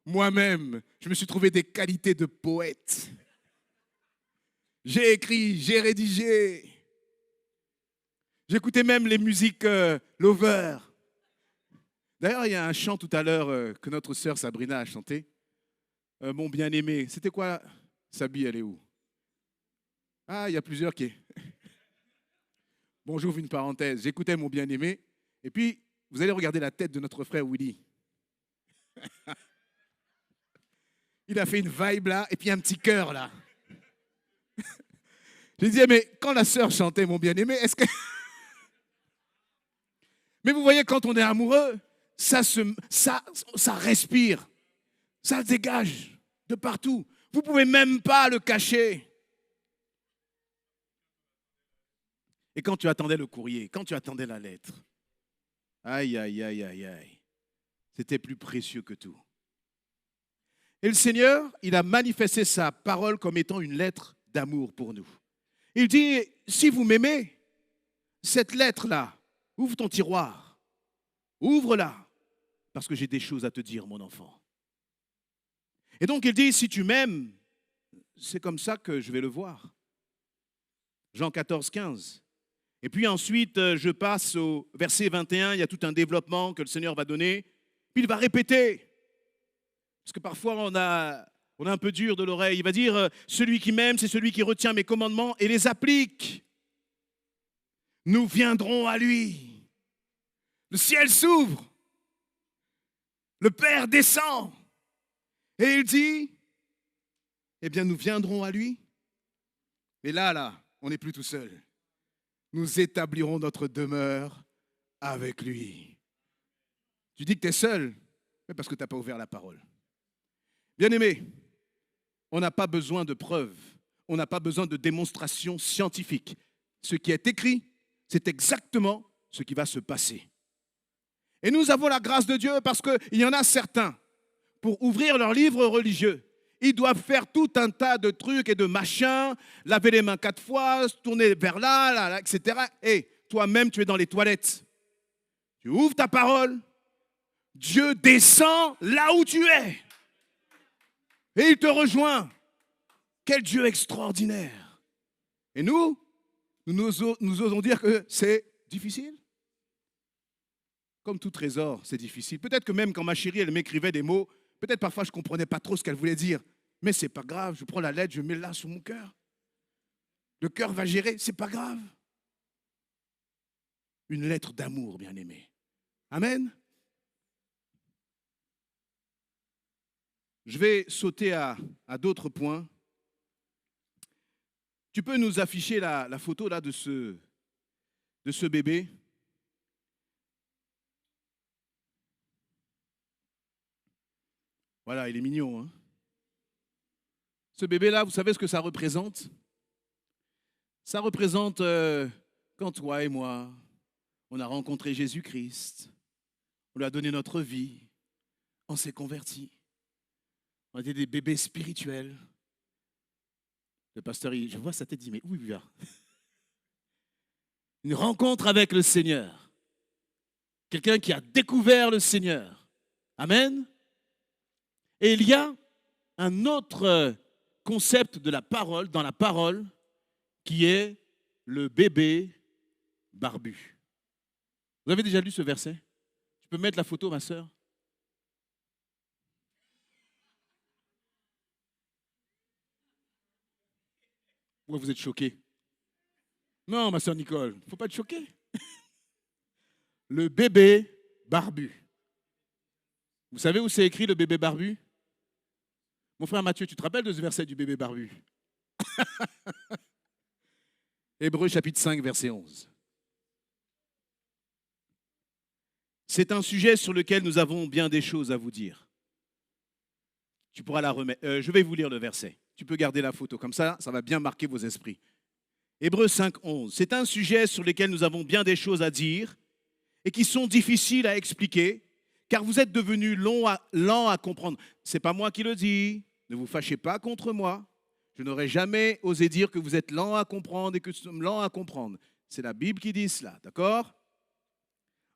S1: moi-même, je me suis trouvé des qualités de poète. J'ai écrit, j'ai rédigé. J'écoutais même les musiques lover. D'ailleurs, il y a un chant tout à l'heure que notre sœur Sabrina a chanté. Mon bien-aimé. C'était quoi? Sabi, elle est où? Ah, il y a plusieurs qui... Bon, j'ouvre une parenthèse. J'écoutais mon bien-aimé. Et puis, vous allez regarder la tête de notre frère Willy. Il a fait une vibe là, et puis un petit cœur là. Je disais, mais quand la sœur chantait mon bien-aimé, est-ce que... Mais vous voyez, quand on est amoureux, ça respire, ça dégage de partout. Vous ne pouvez même pas le cacher. Et quand tu attendais le courrier, quand tu attendais la lettre, aïe, aïe, aïe, aïe, aïe, c'était plus précieux que tout. Et le Seigneur, il a manifesté sa parole comme étant une lettre d'amour pour nous. Il dit, si vous m'aimez, cette lettre-là, ouvre ton tiroir, ouvre-la, parce que j'ai des choses à te dire, mon enfant. Et donc il dit, si tu m'aimes, c'est comme ça que je vais le voir. Jean 14, 15. Et puis ensuite, je passe au verset 21, il y a tout un développement que le Seigneur va donner. Puis il va répéter. Parce que parfois, on a un peu dur de l'oreille. Il va dire, celui qui m'aime, c'est celui qui retient mes commandements et les applique. Nous viendrons à lui. Le ciel s'ouvre. Le Père descend. Et il dit, eh bien, nous viendrons à lui. Et là, on n'est plus tout seul. Nous établirons notre demeure avec lui. Tu dis que tu es seul, mais parce que tu n'as pas ouvert la parole. Bien-aimé, on n'a pas besoin de preuves, on n'a pas besoin de démonstrations scientifiques. Ce qui est écrit, c'est exactement ce qui va se passer. Et nous avons la grâce de Dieu parce qu'il y en a certains, pour ouvrir leur livre religieux, ils doivent faire tout un tas de trucs et de machins, laver les mains 4 fois, se tourner vers là, etc. Et toi-même, tu es dans les toilettes. Tu ouvres ta parole, Dieu descend là où tu es. Et il te rejoint. Quel Dieu extraordinaire. Et nous osons dire que c'est difficile. Comme tout trésor, c'est difficile. Peut-être que même quand ma chérie, elle m'écrivait des mots, peut-être parfois je ne comprenais pas trop ce qu'elle voulait dire. Mais ce n'est pas grave, je prends la lettre, je mets là sur mon cœur. Le cœur va gérer, ce n'est pas grave. Une lettre d'amour, bien-aimé. Amen. Je vais sauter à d'autres points. Tu peux nous afficher la photo là de ce bébé? Voilà, il est mignon. Hein? Ce bébé-là, vous savez ce que ça représente? Ça représente quand toi et moi, on a rencontré Jésus-Christ, on lui a donné notre vie, on s'est convertis. On était des bébés spirituels. Le pasteur, je vois sa tête, il dit, mais où il va? Une rencontre avec le Seigneur. Quelqu'un qui a découvert le Seigneur. Amen. Et il y a un autre concept de la parole, dans la parole, qui est le bébé barbu. Vous avez déjà lu ce verset? Tu peux mettre la photo, ma sœur?
S2: Pourquoi vous êtes choqués? Non, ma sœur Nicole, il ne faut pas être choqué. Le bébé barbu. Vous savez où c'est écrit le bébé barbu? Mon frère Mathieu, tu te rappelles de ce verset du bébé barbu? Hébreux chapitre 5, verset 11.
S1: C'est un sujet sur lequel nous avons bien des choses à vous dire. Tu pourras la remettre. Je vais vous lire le verset. Tu peux garder la photo, comme ça va bien marquer vos esprits. Hébreux 5, 11. C'est un sujet sur lequel nous avons bien des choses à dire et qui sont difficiles à expliquer, car vous êtes devenus lents à comprendre. Ce n'est pas moi qui le dis, ne vous fâchez pas contre moi. Je n'aurais jamais osé dire que vous êtes lents à comprendre et que nous sommes lents à comprendre. C'est la Bible qui dit cela, d'accord?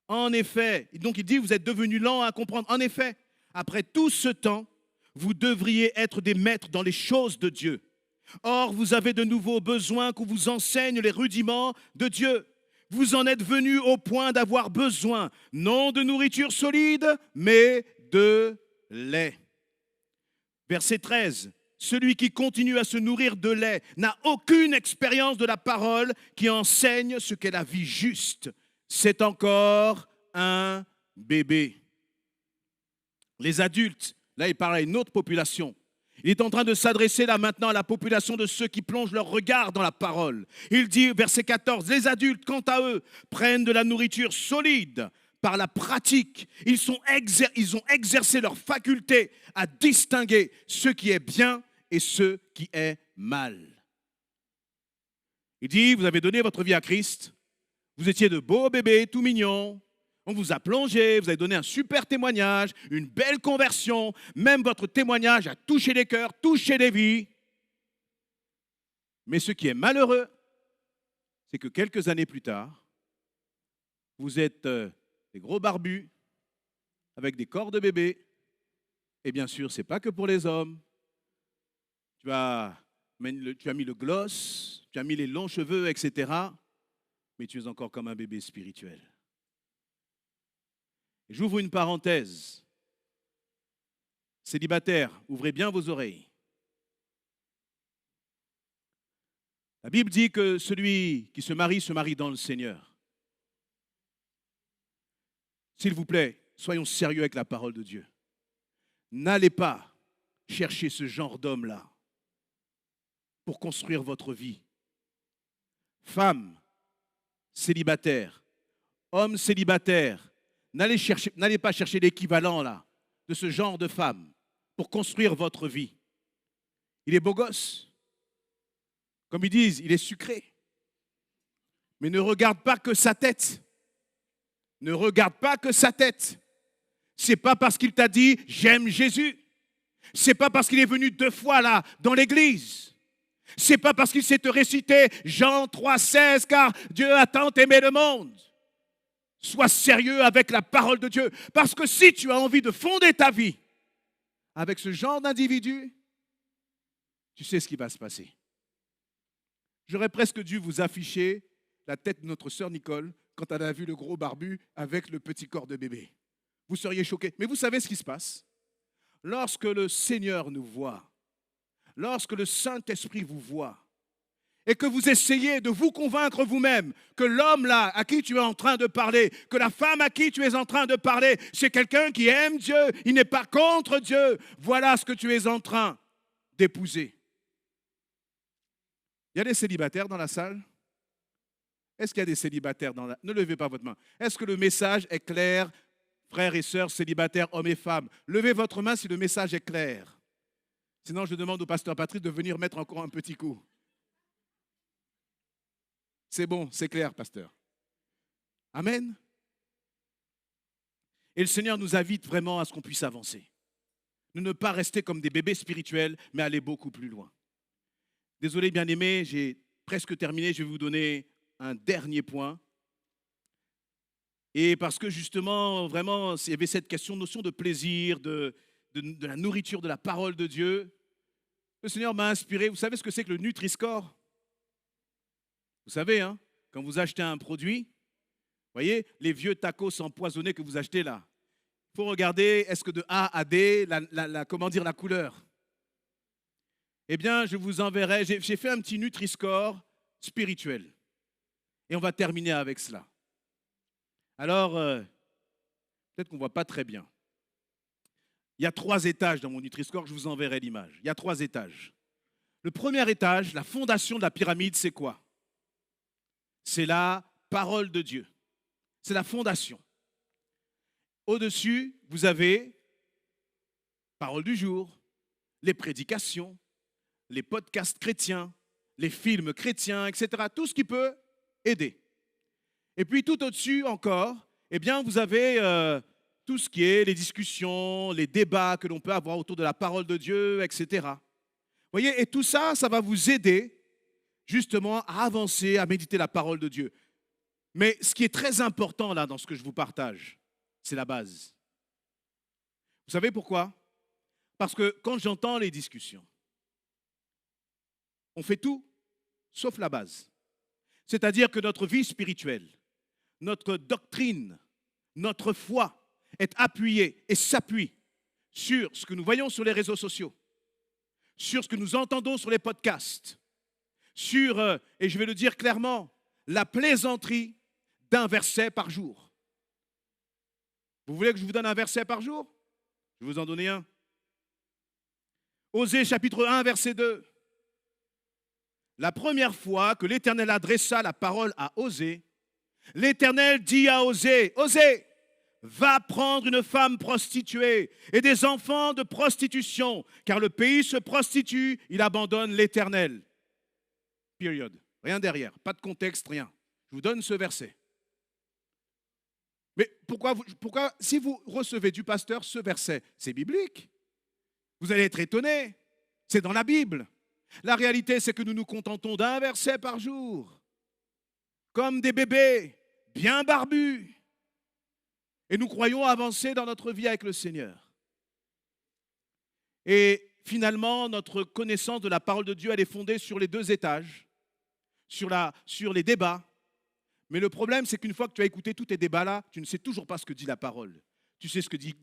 S1: En effet, donc il dit, vous êtes devenus lents à comprendre. En effet, après tout ce temps, vous devriez être des maîtres dans les choses de Dieu. Or, vous avez de nouveaux besoins qu'on vous enseigne les rudiments de Dieu. Vous en êtes venus au point d'avoir besoin, non de nourriture solide, mais de lait. Verset 13. Celui qui continue à se nourrir de lait n'a aucune expérience de la parole qui enseigne ce qu'est la vie juste. C'est encore un bébé. Les adultes, là il parle à une autre population. Il est en train de s'adresser là maintenant à la population de ceux qui plongent leur regard dans la parole. Il dit, verset 14, les adultes, quant à eux, prennent de la nourriture solide par la pratique. Ils ont exercé leur faculté à distinguer ce qui est bien et ce qui est mal. Il dit, vous avez donné votre vie à Christ, vous étiez de beaux bébés, tout mignons, on vous a plongé, vous avez donné un super témoignage, une belle conversion, même votre témoignage a touché les cœurs, touché les vies. Mais ce qui est malheureux, c'est que quelques années plus tard, vous êtes des gros barbus, avec des corps de bébé, et bien sûr, ce n'est pas que pour les hommes. Tu as mis le gloss, tu as mis les longs cheveux, etc. Mais tu es encore comme un bébé spirituel. J'ouvre une parenthèse. Célibataires, ouvrez bien vos oreilles. La Bible dit que celui qui se marie dans le Seigneur. S'il vous plaît, soyons sérieux avec la parole de Dieu. N'allez pas chercher ce genre d'homme-là pour construire votre vie. Femmes célibataires, hommes célibataires, n'allez pas chercher l'équivalent là de ce genre de femme pour construire votre vie. Il est beau gosse. Comme ils disent, il est sucré. Mais ne regarde pas que sa tête. Ne regarde pas que sa tête. C'est pas parce qu'il t'a dit j'aime Jésus. C'est pas parce qu'il est venu 2 fois là dans l'église. C'est pas parce qu'il sait te réciter Jean 3,16 car Dieu a tant aimé le monde. Sois sérieux avec la parole de Dieu. Parce que si tu as envie de fonder ta vie avec ce genre d'individu, tu sais ce qui va se passer. J'aurais presque dû vous afficher la tête de notre sœur Nicole quand elle a vu le gros barbu avec le petit corps de bébé. Vous seriez choqués. Mais vous savez ce qui se passe? Lorsque le Seigneur nous voit, lorsque le Saint-Esprit vous voit, et que vous essayez de vous convaincre vous-même que l'homme là à qui tu es en train de parler, que la femme à qui tu es en train de parler, c'est quelqu'un qui aime Dieu, il n'est pas contre Dieu, voilà ce que tu es en train d'épouser. Il y a des célibataires dans la salle? Est-ce qu'il y a des célibataires dans la... Ne levez pas votre main. Est-ce que le message est clair, frères et sœurs, célibataires, hommes et femmes? Levez votre main si le message est clair. Sinon, je demande au pasteur Patrick de venir mettre encore un petit coup. C'est bon, c'est clair, pasteur. Amen. Et le Seigneur nous invite vraiment à ce qu'on puisse avancer. Ne pas rester comme des bébés spirituels, mais aller beaucoup plus loin. Désolé, bien-aimés, j'ai presque terminé. Je vais vous donner un dernier point. Et parce que justement, vraiment, il y avait cette notion de plaisir, de la nourriture, de la parole de Dieu. Le Seigneur m'a inspiré. Vous savez ce que c'est que le Nutri-Score? Vous savez, hein, quand vous achetez un produit, vous voyez, les vieux tacos empoisonnés que vous achetez là, il faut regarder, est-ce que de A à D, comment dire, la couleur. eh bien, je vous enverrai, j'ai fait un petit Nutri-Score spirituel. Et on va terminer avec cela. Alors, peut-être qu'on ne voit pas très bien. Il y a 3 étages dans mon Nutri-Score, je vous enverrai l'image. Il y a 3 étages. Le premier étage, la fondation de la pyramide, c'est quoi? C'est la parole de Dieu. C'est la fondation. Au-dessus, vous avez parole du jour, les prédications, les podcasts chrétiens, les films chrétiens, etc. Tout ce qui peut aider. Et puis tout au-dessus encore, eh bien, vous avez tout ce qui est les discussions, les débats que l'on peut avoir autour de la parole de Dieu, etc. Vous voyez, et tout ça, ça va vous aider justement à avancer, à méditer la parole de Dieu. Mais ce qui est très important là dans ce que je vous partage, c'est la base. Vous savez pourquoi? Parce que quand j'entends les discussions, on fait tout sauf la base. C'est-à-dire que notre vie spirituelle, notre doctrine, notre foi est appuyée et s'appuie sur ce que nous voyons sur les réseaux sociaux, sur ce que nous entendons sur les podcasts, sur, et je vais le dire clairement, la plaisanterie d'un verset par jour. Vous voulez que je vous donne un verset par jour? Je vais vous en donner un. Osée chapitre 1, verset 2. La première fois que l'Éternel adressa la parole à Osée, l'Éternel dit à Osée, Osée, va prendre une femme prostituée et des enfants de prostitution, car le pays se prostitue, il abandonne l'Éternel. Période. Rien derrière, pas de contexte, rien. Je vous donne ce verset. Mais pourquoi, si vous recevez du pasteur ce verset, c'est biblique. Vous allez être étonné, c'est dans la Bible. La réalité, c'est que nous nous contentons d'un verset par jour, comme des bébés bien barbus. Et nous croyons avancer dans notre vie avec le Seigneur. Et finalement, notre connaissance de la parole de Dieu, elle est fondée sur les 2 étages, sur les débats. Mais le problème, c'est qu'une fois que tu as écouté tous ces débats-là, tu ne sais toujours pas ce que dit la parole. Tu sais ce que dit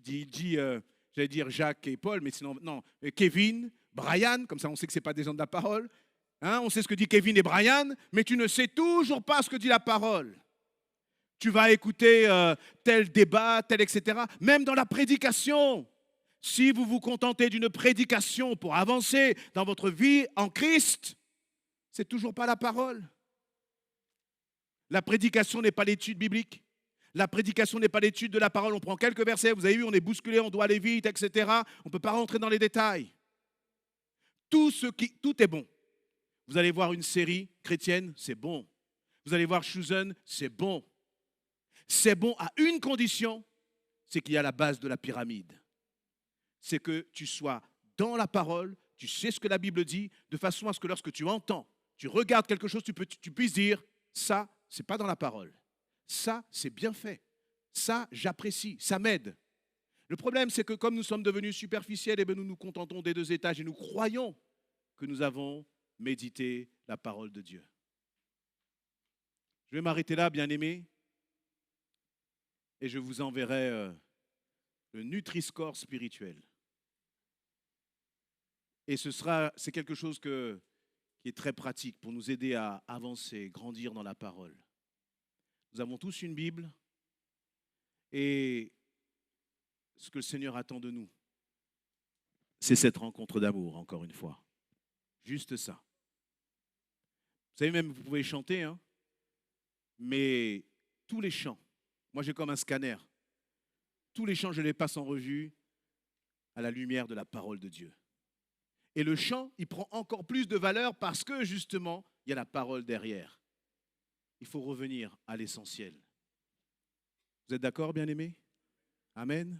S1: j'allais dire Jacques et Paul, mais sinon, non, Kevin, Brian, comme ça on sait que ce n'est pas des gens de la parole. Hein, on sait ce que dit Kevin et Brian, mais tu ne sais toujours pas ce que dit la parole. Tu vas écouter tel débat, tel, etc. Même dans la prédication. Si vous vous contentez d'une prédication pour avancer dans votre vie en Christ, c'est toujours pas la parole. La prédication n'est pas l'étude biblique. La prédication n'est pas l'étude de la parole. On prend quelques versets, vous avez vu, on est bousculé, on doit aller vite, etc. On ne peut pas rentrer dans les détails. Tout est bon. Vous allez voir une série chrétienne, c'est bon. Vous allez voir Chosen, c'est bon. C'est bon à une condition, c'est qu'il y a la base de la pyramide. C'est que tu sois dans la parole, tu sais ce que la Bible dit, de façon à ce que lorsque tu entends, tu regardes quelque chose, tu puisses dire, ça, ce n'est pas dans la parole. Ça, c'est bien fait. Ça, j'apprécie, ça m'aide. Le problème, c'est que comme nous sommes devenus superficiels, eh bien, nous nous contentons des 2 étages et nous croyons que nous avons médité la parole de Dieu. Je vais m'arrêter là, bien-aimés, et je vous enverrai le Nutri-Score spirituel. Et c'est quelque chose qui est très pratique pour nous aider à avancer, grandir dans la parole. Nous avons tous une Bible et ce que le Seigneur attend de nous, c'est cette rencontre d'amour, encore une fois. Juste ça. Vous savez, même, vous pouvez chanter, hein, mais tous les chants, moi j'ai comme un scanner, tous les chants, je les passe en revue à la lumière de la parole de Dieu. Et le chant, il prend encore plus de valeur parce que, justement, il y a la parole derrière. Il faut revenir à l'essentiel. Vous êtes d'accord, bien-aimés? Amen.